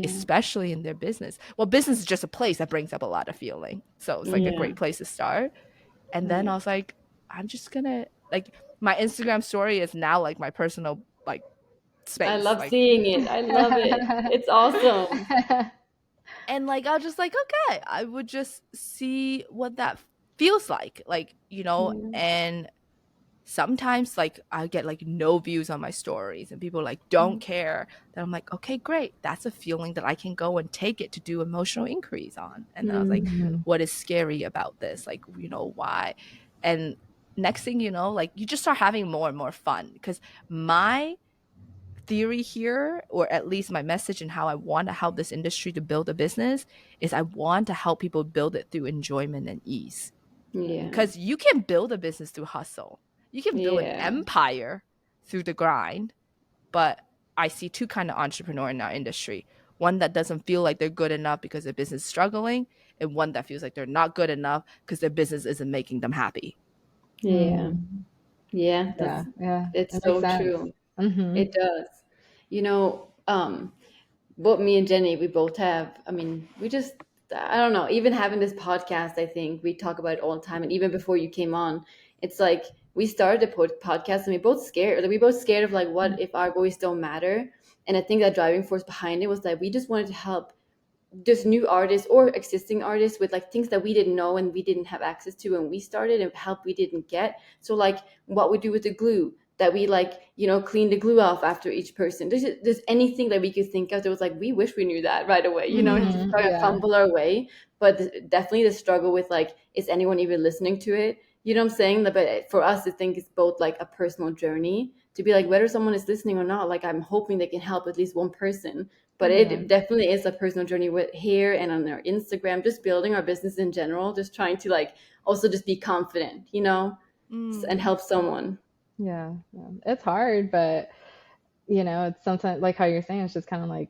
especially in their business. Well, business is just a place that brings up a lot of feeling. So it's like a great place to start. And then I was like, I'm just gonna, like, my Instagram story is now like my personal, like, space. I love like, seeing it. I love it. It's awesome. And, like, I was just like, okay, I would just see what that feels like, you know. And sometimes, like, I get, like, no views on my stories, and people, like, don't care. Then I'm like, okay, great, that's a feeling that I can go and take it to do emotional inquiries on. And then I was like, what is scary about this? Like, you know, why? And next thing you know, like, you just start having more and more fun, because my theory here, or at least my message and how I want to help this industry to build a business, is I want to help people build it through enjoyment and ease. Because you can build a business through hustle. You can build an empire through the grind. But I see two kind of entrepreneur in our industry. One that doesn't feel like they're good enough because their business is struggling, and one that feels like they're not good enough because their business isn't making them happy. It's so true. It does. You know, what me and Jenny, we both have, I mean, we just, I don't know, even having this podcast, I think we talk about it all the time. And even before you came on, it's like we started a podcast, and we both scared of, like, what if our voice don't matter? And I think that driving force behind it was that we just wanted to help just new artists or existing artists with, like, things that we didn't know and we didn't have access to when we started, and help we didn't get. So, like, what we do with the glue, that we, like, you know, clean the glue off after each person. There's anything that we could think of that was like, we wish we knew that right away, you know, just try to fumble our way. But definitely the struggle with, like, is anyone even listening to it? You know what I'm saying? But for us, I think it's both, like, a personal journey to be like, whether someone is listening or not, like, I'm hoping they can help at least one person. But it definitely is a personal journey with here and on our Instagram, just building our business in general, just trying to, like, also just be confident, you know, and help someone. Yeah, it's hard, but, you know, it's sometimes like how you're saying, it's just kind of like,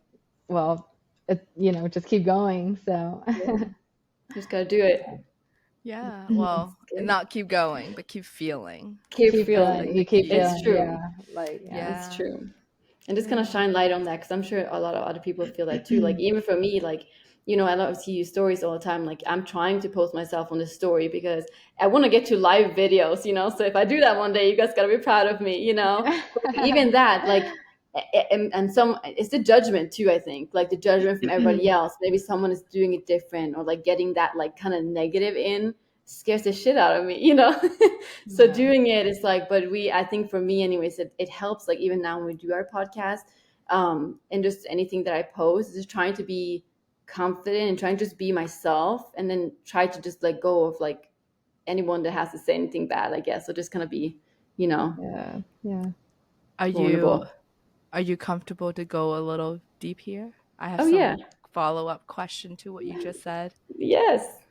well, it, you know, just keep going. So just gotta do it. Yeah, well, not keep going, but keep feeling. Keep feeling. You keep feeling. It's true. Yeah, it's true. And just kind of shine light on that, because I'm sure a lot of other people feel that too. Like, even for me, like, I love to see you stories all the time. Like I'm trying to post myself on the story because I want to get to live videos, so if I do that one day, you guys gotta be proud of me. But even that, like, and some, it's the judgment too, I think, like the judgment from everybody else. Maybe someone is doing it different, or like getting that like kind of negative in scares the shit out of me. So Yeah. doing it is like, but I think for me anyways, it helps, like even now when we do our podcast, and just anything that I post, just trying to be confident and trying to just be myself, and then try to just let go of like anyone that has to say anything bad, I guess. So just kind of be, Yeah. Yeah. Are you vulnerable. are you comfortable to go a little deep here? I have Oh yeah. some follow-up question to what you just said. Yes.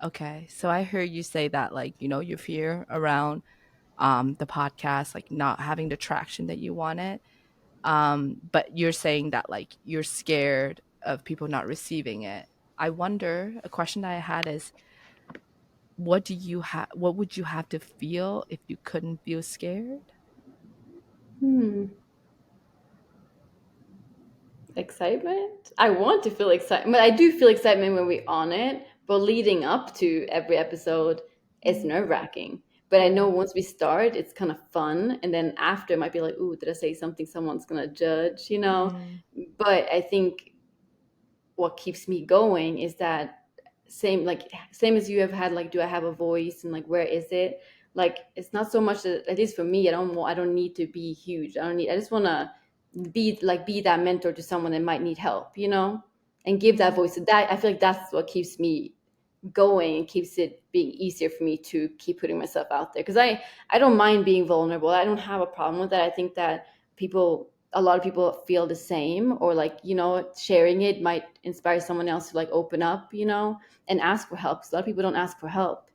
Okay, so I heard you say that, like, your fear around the podcast, like not having the traction that you wanted. But you're saying that like you're scared of people not receiving it. I wonder, a question that I had is, what would you have to feel if you couldn't feel scared? Hmm. Excitement. I want to feel excitement, but I do feel excitement when we're on it. But leading up to every episode is Mm. nerve-wracking. But I know once we start, it's kind of fun, and then after it might be like, "Ooh, did I say something someone's gonna judge?" Mm. But I think what keeps me going is that same as you have had, like, do I have a voice, and like where is it? Like it's not so much that, at least for me, I don't need to be huge. I just want to be that mentor to someone that might need help, and give that Mm. voice. That I feel like that's what keeps me going and keeps it being easier for me to keep putting myself out there, because I don't mind being vulnerable. I don't have a problem with that. I think that a lot of people feel the same, or like, sharing it might inspire someone else to like open up, and ask for help, 'cause a lot of people don't ask for help,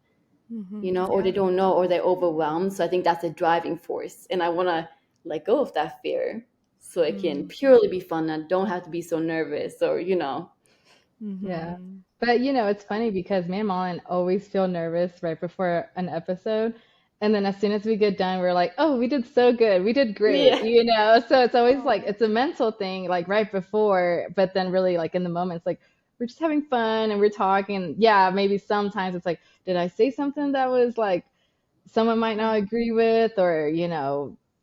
or they Yeah. don't know, or they're overwhelmed. So I think that's a driving force, and I want to let go of that fear so it can Mm. purely be fun and don't have to be so nervous, or. Yeah. Mm-hmm. But it's funny because me and Malin always feel nervous right before an episode. And then as soon as we get done, we're like, oh, we did so good. We did great, Yeah. So it's always like Oh. it's a mental thing, like right before, but then really like in the moment, it's like we're just having fun and we're talking. Yeah, maybe sometimes it's like, did I say something that was like someone might not agree with, or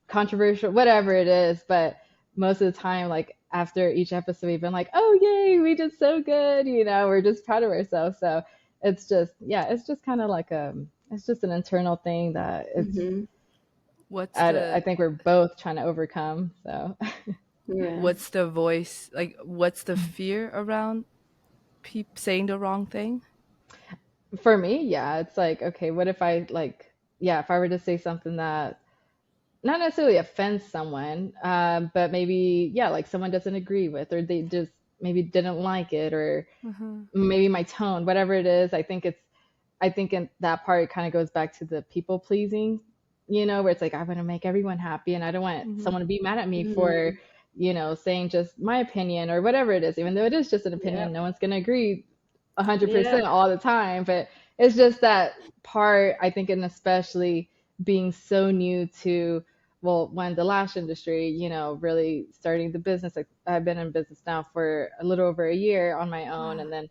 controversial, whatever it is. But most of the time, like after each episode, we've been like, oh yay, we did so good, we're just proud of ourselves. So it's just, yeah, it's just kind of like it's just an internal thing that Hmm. What's I the think we're both trying to overcome. So Yeah. what's the voice, like what's the fear around saying the wrong thing? for me, yeah, it's like, okay, what if I like, yeah, if I were to say something that not necessarily offend someone, but maybe, yeah, like someone doesn't agree with, or they just maybe didn't like it, or Mm-hmm. maybe my tone, whatever it is. I think in that part, it kind of goes back to the people pleasing, where it's like, I want to make everyone happy and I don't want Mm-hmm. someone to be mad at me for, Hmm. saying just my opinion or whatever it is, even though it is just an Yeah. opinion. No one's going to agree Yeah. 100% all the time, but it's just that part, I think, and especially being so new to, well, when the lash industry, really starting the business. I've been in business now for a little over a year on my own, Wow. and then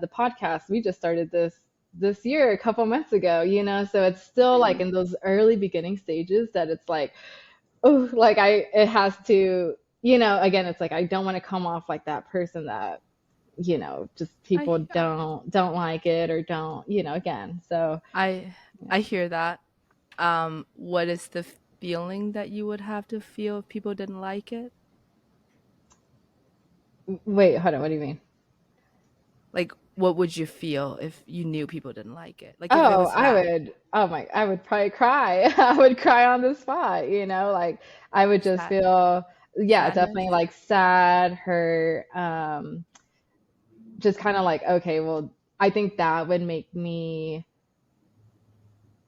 the podcast, we just started this year, a couple months ago, so it's still like in those early beginning stages that it's like, oh, like it has to, again, it's like I don't want to come off like that person that, just I people don't like it, or don't, again. So I yeah. I hear that. What is the feeling that you would have to feel if people didn't like it? Wait, hold on, what do you mean? Like, what would you feel if you knew people didn't like it? Like, if it Oh, was bad, I would probably cry. I would cry on the spot, like I would just sad, feel, yeah, sadness. definitely like sad, hurt, just kind of like, okay, well, I think that would make me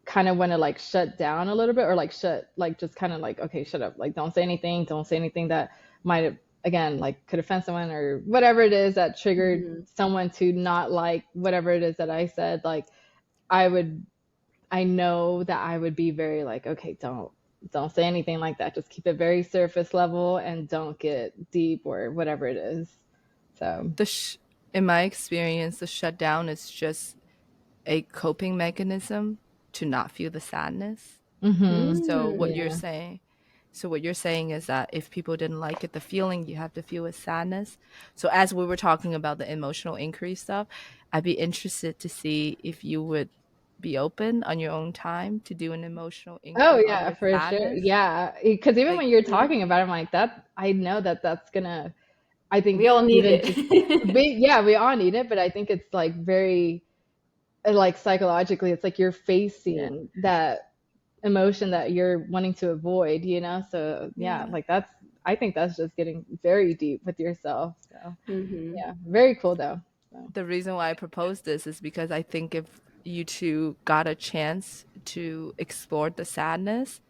kind of want to like shut down a little bit, or like like just kind of like, okay, shut up, like don't say anything that might have, again, like could offend someone, or whatever it is that triggered Hmm. someone to not like whatever it is that I said. Like I would, I know that I would be very like, okay, don't say anything like that. Just keep it very surface level and don't get deep or whatever it is. So The sh- In my experience, the shutdown is just a coping mechanism to not feel the sadness. So what you're Yeah. saying, is that if people didn't like it, the feeling you have to feel is sadness. So as we were talking about the emotional inquiry stuff, I'd be interested to see if you would be open on your own time to do an emotional Oh inquiry on yeah, the for sure. sadness. Yeah, because even Like, when you're talking about it, I'm like that. I know that that's gonna. I We think all need even just it. yeah, we all need it, but I think it's like very like psychologically, it's like you're Yeah. facing that emotion that you're wanting to avoid, you know? So yeah, yeah. like that's. I think that's just getting very deep with yourself. So Hmm. yeah, very cool though. So. The reason why I proposed this is because I think if you two got a chance to explore the sadness,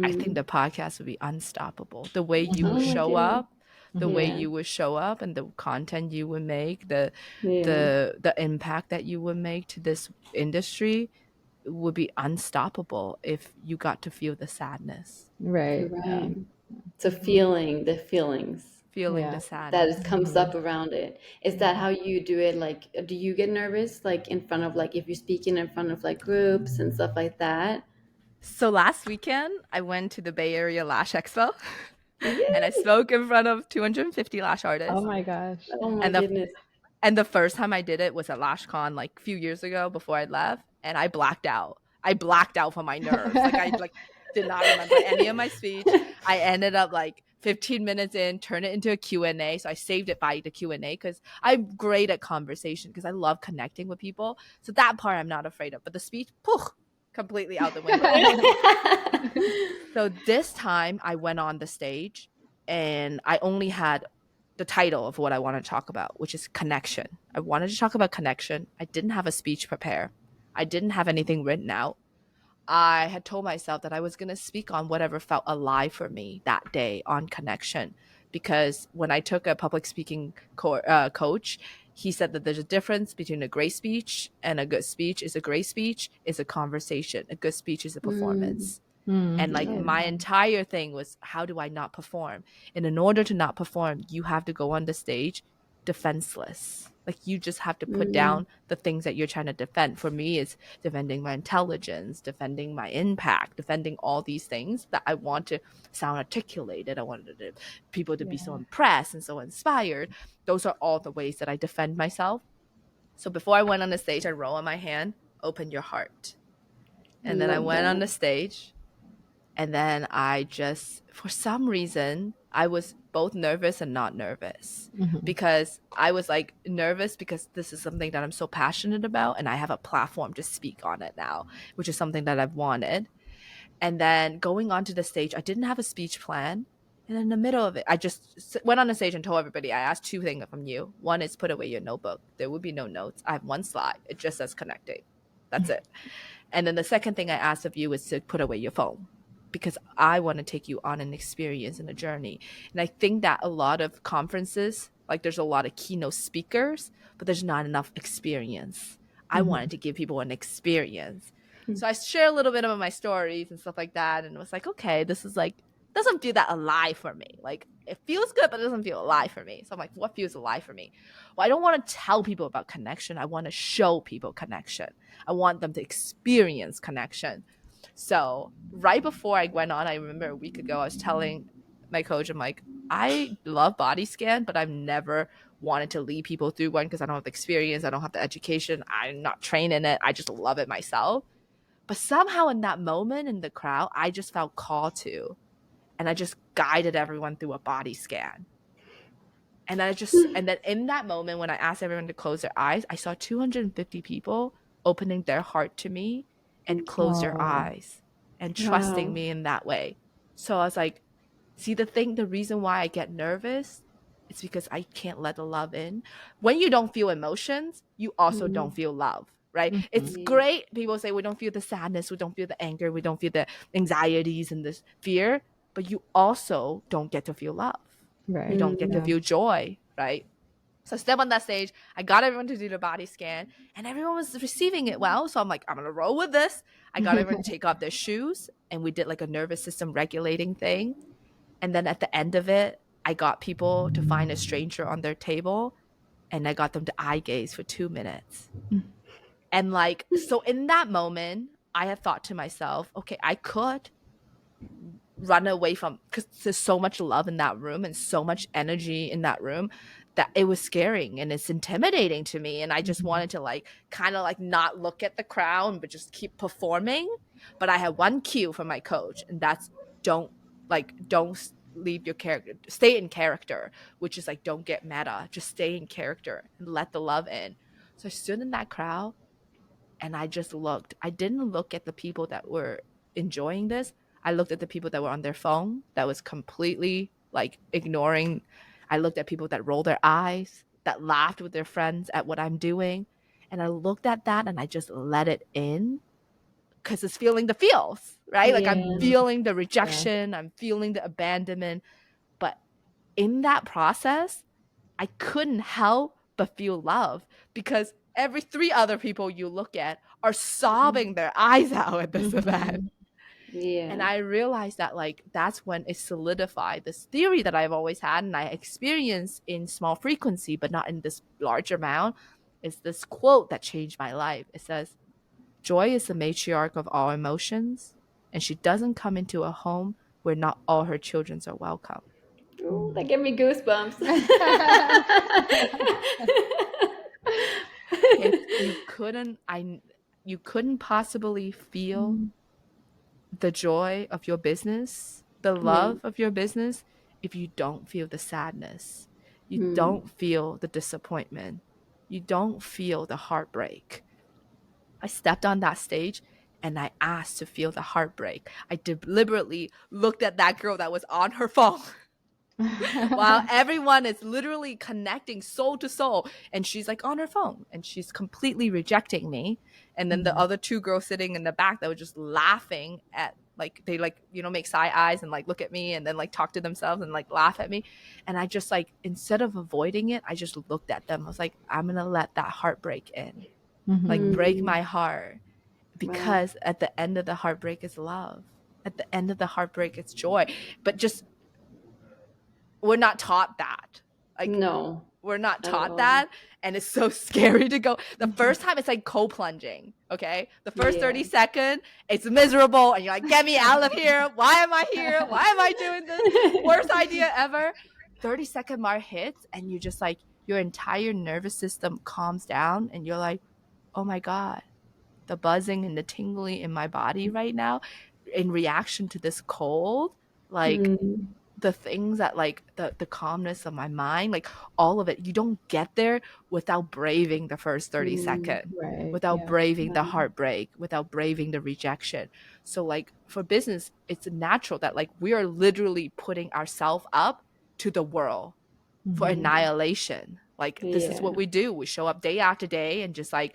I think Mm. the podcast would be unstoppable. The way you would Oh my show goodness. up, Yeah. and the content you would make, the Yeah. the impact that you would make to this industry would be unstoppable if you got to feel the sadness, Right. Yeah. Right. So feeling the feelings feeling the Yeah. that sadness. it comes up around it. Is that how you do it? Like, do you get nervous, like in front of, like, if you're speaking in front of like groups and stuff like that? So last weekend, I went to the Bay Area Lash Expo and I Yay! spoke in front of 250 lash Oh artists. my gosh. Oh my And the goodness. first time I did it was at LashCon like a few years ago before I left, and I blacked out. I blacked out from my nerves. Like I like did not remember any of my speech. I ended up like 15 minutes in, turn it into a Q&A. So I saved it by the Q&A because I'm great at conversation because I love connecting with people. So that part I'm not afraid of. But the speech, poof, completely out the window. So this time I went on the stage and I only had the title of what I want to talk about, which is connection. I wanted to talk about connection. I didn't have a speech prepared. I didn't have anything written out. I had told myself that I was going to speak on whatever felt alive for me that day on connection. Because when I took a public speaking coach, he said that there's a difference between a great speech and a good speech. Is a great speech is a conversation. A good speech is a Mm, performance. And like yeah. my entire thing was, how do I not perform? And in order to not perform, you have to go on the stage defenseless. Like you just have to put Mm, down the things that you're trying to defend. For me, it's defending my intelligence, defending my impact, defending all these things that I want to sound articulated. I wanted people to be so Yeah. impressed and so inspired. Those are all the ways that I defend myself. So before I went on the stage, I wrote on my hand, open your heart. And then I love went on that. the stage and then I just, for some reason, I was both nervous and not nervous Hmm. because I was like nervous because this is something that I'm so passionate about and I have a platform to speak on it now, which is something that I've wanted. And then going onto the stage, I didn't have a speech plan. And in the middle of it, I just went on the stage and told everybody, I asked two things from you. One is put away your notebook. There will be no notes. I have one slide. It just says connecting. That's it. And then the second thing I asked of you is to put away your phone because I want to take you on an experience and a journey. And I think that a lot of conferences, like there's a lot of keynote speakers, but there's not enough experience. I Hmm. wanted to give people an experience. So I share a little bit of my stories and stuff like that. And it was like, okay, this is like, doesn't feel that alive for me. Like it feels good, but it doesn't feel alive for me. So I'm like, what feels alive for me? Well, I don't want to tell people about connection. I want to show people connection. I want them to experience connection. So right before I went on, I remember a week ago, I was telling my coach, I'm like, I love body scan, but I've never wanted to lead people through one because I don't have the experience. I don't have the education. I'm not trained in it. I just love it myself. But somehow in that moment in the crowd, I just felt called to, and I just guided everyone through a body scan. And then in that moment, when I asked everyone to close their eyes, I saw 250 people opening their heart to me and close their Oh. eyes and trusting Wow. me in that way. So I was like, see, the reason why I get nervous is because I can't let the love in. When you don't feel emotions, you also don't Mm, feel love, right? Hmm. It's yeah. great. People say we don't feel the sadness, we don't feel the anger, we don't feel the anxieties and the fear, but you also don't get to feel love. You Right. don't get to Mm, Yeah. feel joy, right? So I step on that stage. I got everyone to do the body scan, and everyone was receiving it well. So I'm like, I'm gonna roll with this. I got everyone to take off their shoes, and we did like a nervous system regulating thing. And then at the end of it, I got people to find a stranger on their table and I got them to eye gaze for 2 minutes. And like, so in that moment, I had thought to myself, okay, I could run away from, because there's so much love in that room and so much energy in that room that it was scaring and it's intimidating to me. And I just wanted to like kind of like not look at the crowd but just keep performing. But I had one cue from my coach, and that's don't leave your character, stay in character, which is like don't get meta, just stay in character and let the love in. So I stood in that crowd and I just looked. I didn't look at the people that were enjoying this. I looked at the people that were on their phone, that was completely like ignoring. I looked at people that rolled their eyes, that laughed with their friends at what I'm doing. And I looked at that and I just let it in, because it's feeling the feels, right? Like I'm feeling the rejection, I'm feeling the abandonment. But in that process, I couldn't help but feel love, because every 3 other people you look at are sobbing their eyes out at this event. And I realized that like that's when it solidified this theory that I've always had and I experienced in small frequency but not in this large amount. Is this quote that changed my life. It says, joy is the matriarch of all emotions, and she doesn't come into a home where not all her children are welcome. Ooh, that gave me goosebumps. You couldn't possibly feel the joy of your business, the love of your business, if you don't feel the sadness, you don't feel the disappointment, you don't feel the heartbreak. I stepped on that stage and I asked to feel the heartbreak. I deliberately looked at that girl that was on her phone while everyone is literally connecting soul to soul, and she's like on her phone and she's completely rejecting me. And then the other 2 girls sitting in the back that were just laughing at, like, they like, you know, make side eyes and like look at me and then like talk to themselves and like laugh at me. And I just like, instead of avoiding it, I just looked at them. I was like, I'm gonna let that heartbreak in, like break my heart, because at the end of the heartbreak is love, at the end of the heartbreak it's joy. But just, we're not taught that. Like, no, we're not taught that. And it's so scary to go. The first time it's like cold plunging. Okay. The first 30 seconds, it's miserable. And you're like, get me out of here. Why am I here? Why am I doing this? Worst idea ever. 30-second mark hits and you just like, your entire nervous system calms down and you're like, oh my God, the buzzing and the tingling in my body right now in reaction to this cold, like the things that like the calmness of my mind, like all of it, you don't get there without braving the first 30 seconds, without braving the heartbreak, without braving the rejection. So like for business, it's natural that like we are literally putting ourselves up to the world for annihilation. Like this is what we do. We show up day after day and just like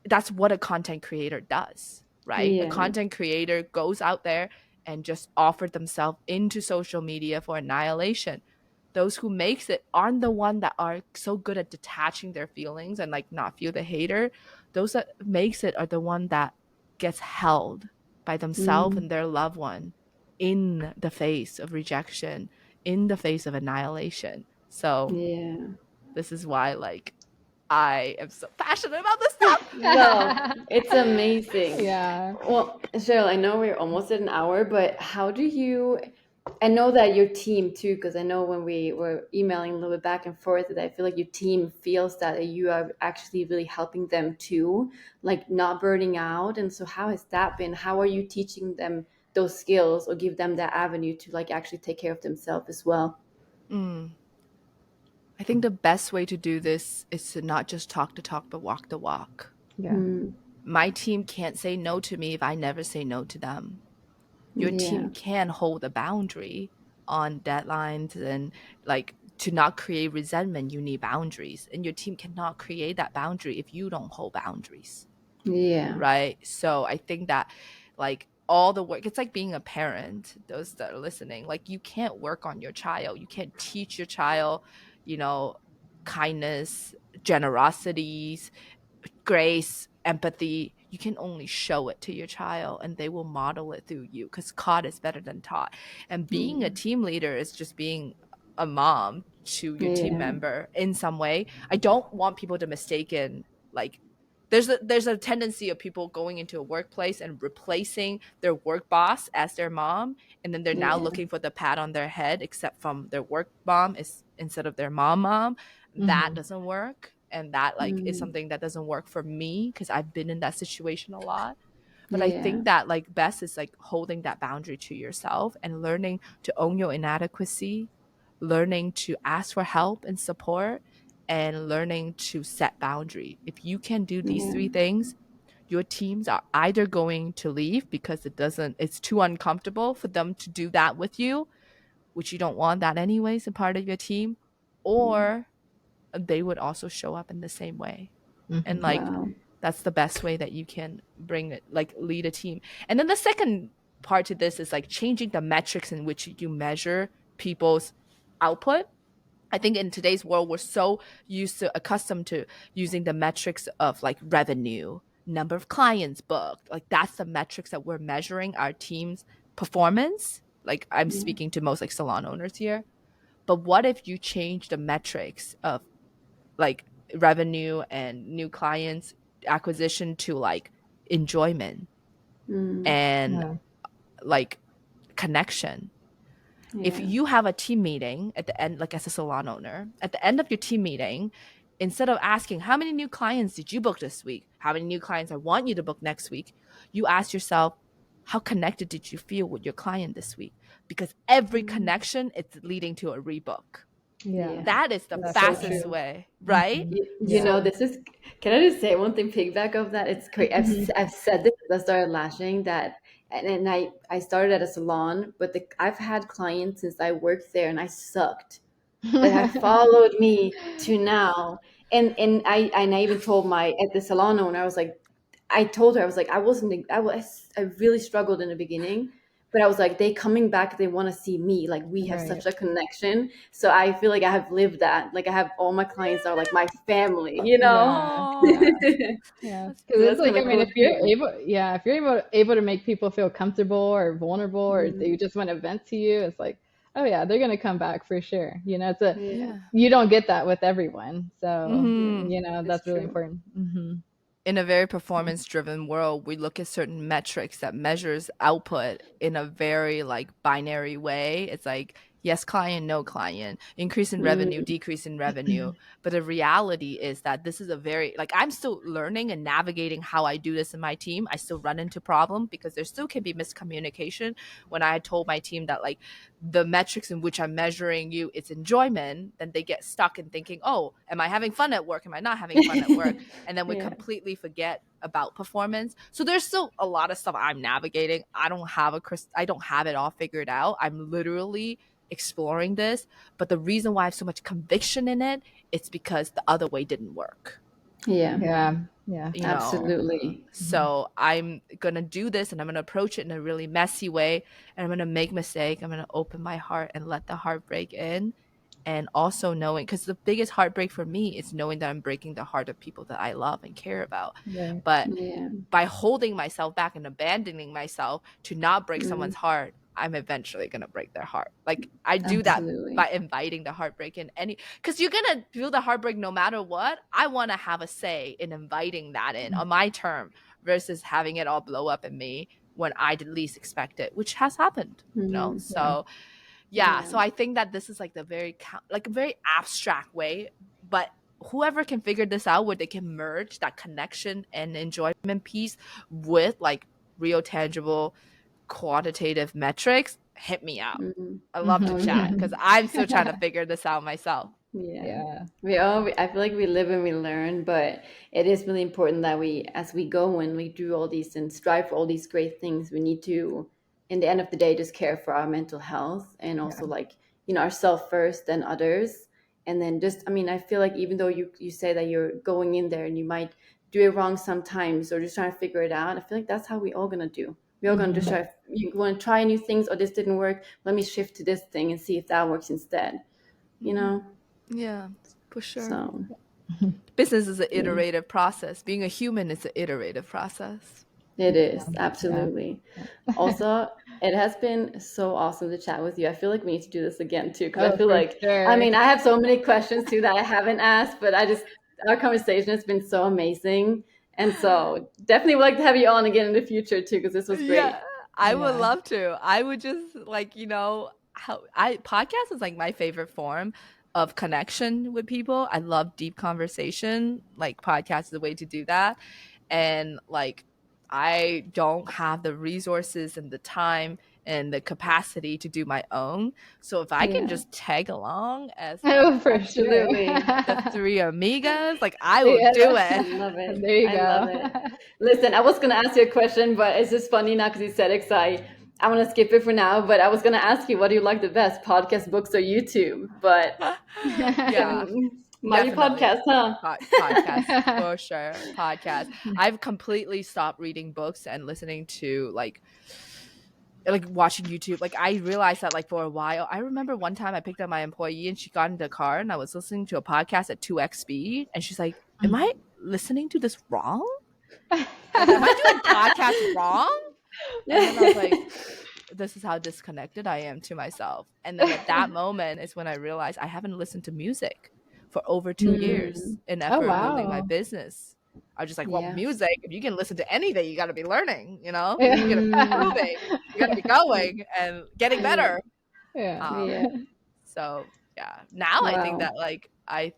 that's what a content creator does, right? A content creator goes out there and just offer themselves into social media for annihilation. Those who makes it aren't the one that are so good at detaching their feelings and like not feel the hater. Those that makes it are the one that gets held by themselves and their loved one in the face of rejection, in the face of annihilation. So this is why like I am so passionate about this stuff. Well, it's amazing. Yeah. Well, Cheryl, I know we're almost at an hour, but how do you, I know that your team too, because I know when we were emailing a little bit back and forth, that I feel like your team feels that you are actually really helping them too, like not burning out. And so how has that been? How are you teaching them those skills or give them that avenue to like actually take care of themselves as well? I think the best way to do this is to not just talk the talk, but walk the walk. Yeah. My team can't say no to me if I never say no to them. Your team can hold a boundary on deadlines, and like to not create resentment, you need boundaries. And your team cannot create that boundary if you don't hold boundaries. Right? So I think that like all the work, it's like being a parent, those that are listening, like you can't work on your child. You can't teach your child, you know, kindness, generosities, grace, empathy. You can only show it to your child and they will model it through you, because caught is better than taught. And being a team leader is just being a mom, to your team member in some way. I don't want people to mistaken, like, there's a tendency of people going into a workplace and replacing their work boss as their mom, and then they're now looking for the pat on their head, except from their work mom is instead of their mom. That doesn't work, and that like is something that doesn't work for me because I've been in that situation a lot. But I think that like best is like holding that boundary to yourself and learning to own your inadequacy, learning to ask for help and support, and learning to set boundary. If you can do these three things, your teams are either going to leave because it's too uncomfortable for them to do that with you, which you don't want that anyways a part of your team, or they would also show up in the same way. And like that's the best way that you can bring it, like lead a team. And then the second part to this is like changing the metrics in which you measure people's output. I think in today's world, we're so accustomed to using the metrics of like revenue, number of clients booked. Like that's the metrics that we're measuring our team's performance. Like I'm speaking to most like salon owners here. But what if you change the metrics of like revenue and new clients acquisition to like enjoyment and like connection? If you have a team meeting at the end, like as a salon owner, at the end of your team meeting, instead of asking how many new clients did you book this week, how many new clients I want you to book next week, you ask yourself, how connected did you feel with your client this week? Because every connection is leading to a rebook. That is the fastest way, right? You know, this is, can I just say one thing, piggyback of that? It's great. I've said this as I started lashing that, and I started at a salon, but I've had clients since I worked there and I sucked. That have followed me to now. And I even told at the salon owner, I told her, I was like, I really struggled in the beginning. But I was like, they coming back, they want to see me. Like we have such a connection. So I feel like I have lived that. Like I have all my clients are like my family, you know? Because it's like, I mean, if you're able to make people feel comfortable or vulnerable, or they just want to vent to you, it's like, oh yeah, they're gonna come back for sure. You know, you don't get that with everyone. So you know, that's really important. In a very performance-driven world, we look at certain metrics that measures output in a very like binary way. It's like yes client, no client, increase in revenue, decrease in revenue. But the reality is that this is a very, like, I'm still learning and navigating how I do this in my team. I still run into problems because there still can be miscommunication. When I told my team that like the metrics in which I'm measuring you, it's enjoyment, then they get stuck in thinking, oh, am I having fun at work? Am I not having fun at work? And then we completely forget about performance. So there's still a lot of stuff I'm navigating. I don't have it all figured out. I'm literally exploring this, but the reason why I have so much conviction in it, it's because the other way didn't work. Absolutely. So I'm gonna do this, and I'm gonna approach it in a really messy way, and I'm gonna make mistake. I'm gonna open my heart and let the heartbreak in. And also knowing, because the biggest heartbreak for me is knowing that I'm breaking the heart of people that I love and care about. But by holding myself back and abandoning myself to not break someone's heart, I'm eventually going to break their heart. Like I do that by inviting the heartbreak in because you're going to feel the heartbreak no matter what. I want to have a say in inviting that in on my term versus having it all blow up in me when I did least expect it, which has happened, you know? So so I think that this is like a very abstract way, but whoever can figure this out where they can merge that connection and enjoyment piece with like real tangible quantitative metrics, hit me out. I love to chat because I'm still trying to figure this out myself. I feel like we live and we learn, but it is really important that as we go and we do all these and strive for all these great things, we need to, in the end of the day, just care for our mental health and also like, you know, ourselves first, then others. And then just, I mean, I feel like even though you say that you're going in there and you might do it wrong sometimes or just trying to figure it out, I feel like that's how we all gonna do. We're all gonna just you want to try new things, or this didn't work, let me shift to this thing and see if that works instead, you know? Yeah, for sure. So business is an iterative process. Being a human is an iterative process. It is, absolutely. Also, It has been so awesome to chat with you. I feel like we need to do this again too, because I feel for like, sure. I mean, I have so many questions too that I haven't asked, but our conversation has been so amazing. And so definitely would like to have you on again in the future too, because this was great. Yeah, I would love to. I would just like, podcast is like my favorite form of connection with people. I love deep conversation. Like podcast is a way to do that. And like I don't have the resources and the time and the capacity to do my own. So if I can just tag along as like, for sure. the three amigas, like I will do it. I love it. There you go. Love it. Listen, I was gonna ask you a question, but it's just funny now because you said it. I want to skip it for now. But I was gonna ask you, what do you like the best, podcast, books, or YouTube? But yeah. Maybe podcast, huh? Podcast for sure. Podcast. I've completely stopped reading books and listening to like watching YouTube. Like I realized that like for a while, I remember one time I picked up my employee and she got in the car and I was listening to a podcast at 2x speed and she's like, "Am I listening to this wrong? Like, am I doing podcast wrong?" And then I was like, this is how disconnected I am to myself. And then at that moment is when I realized I haven't listened to music for over 2 years in effort of building my business. I was just like, well, music, if you can listen to anything, you got to be learning, you know? You got to be moving. You got to be going and getting better. So, yeah. Now I think that, like, I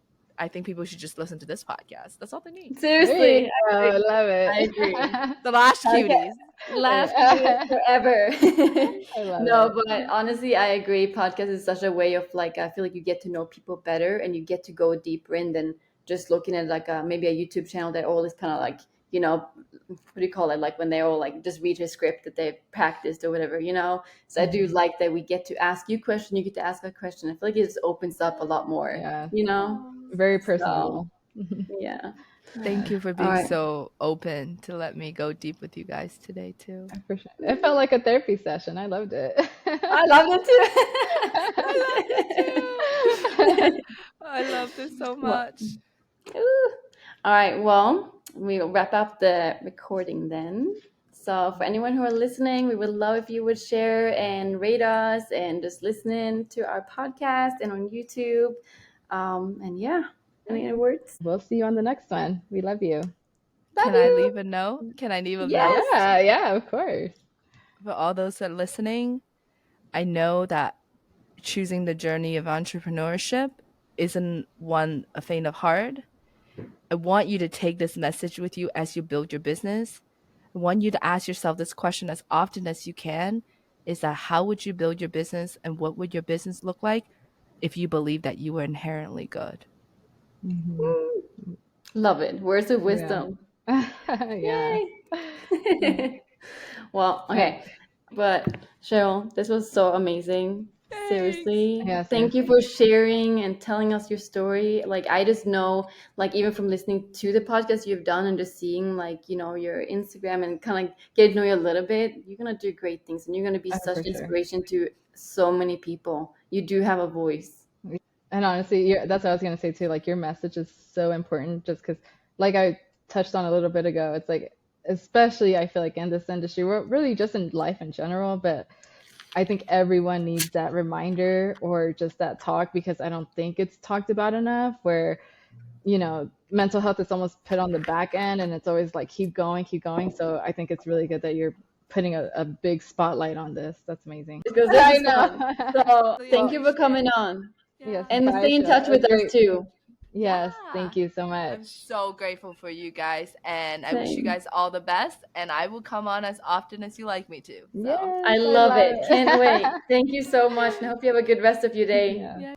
think people should just listen to this podcast. That's all they need. Seriously. I love it. I agree. The Lash Cuties. Lash Cuties forever. I love it. But honestly, I agree. Podcast is such a way of like, I feel like you get to know people better and you get to go deeper in than just looking at like maybe a YouTube channel that all is kind of like, you know, what do you call it? Like when they all like just read a script that they've practiced or whatever, you know? So I do like that we get to ask you a question, you get to ask a question. I feel like it just opens up a lot more, you know? Very personal. Yeah. Thank you for being so open to let me go deep with you guys today too. For sure. It felt like a therapy session. I loved it. I loved it too. I love this so much. All right, well, we'll wrap up the recording then. So for anyone who are listening, we would love if you would share and rate us and just listen to our podcast and on YouTube. And yeah, any other words? We'll see you on the next one. We love you. Can I leave a note? Note? Yeah, of course. For all those that are listening, I know that choosing the journey of entrepreneurship isn't one a faint of heart. I want you to take this message with you as you build your business. I want you to ask yourself this question as often as you can, is that how would you build your business and what would your business look like if you believe that you were inherently good? Love it. Words of wisdom. Yeah. Well, okay. But Cheryl, this was so amazing. Seriously. Thank you for sharing and telling us your story. Like I just know, like even from listening to the podcast you've done and just seeing like, you know, your Instagram and kind of like getting to know you a little bit, you're gonna do great things and you're gonna be such inspiration to so many people. You do have a voice. And honestly, that's what I was gonna say too. Like your message is so important just because like I touched on a little bit ago, it's like especially I feel like in this industry, we're really just in life in general, but I think everyone needs that reminder or just that talk because I don't think it's talked about enough where, you know, mental health is almost put on the back end and it's always like, keep going. So I think it's really good that you're putting a big spotlight on this. That's amazing. Because I know. So thank you for coming on. Yes, and stay in touch with us too. Yes, thank you so much. I'm so grateful for you guys, and I wish you guys all the best, and I will come on as often as you like me to. So. Yes, I love it. Can't wait. Thank you so much, and I hope you have a good rest of your day. Yeah.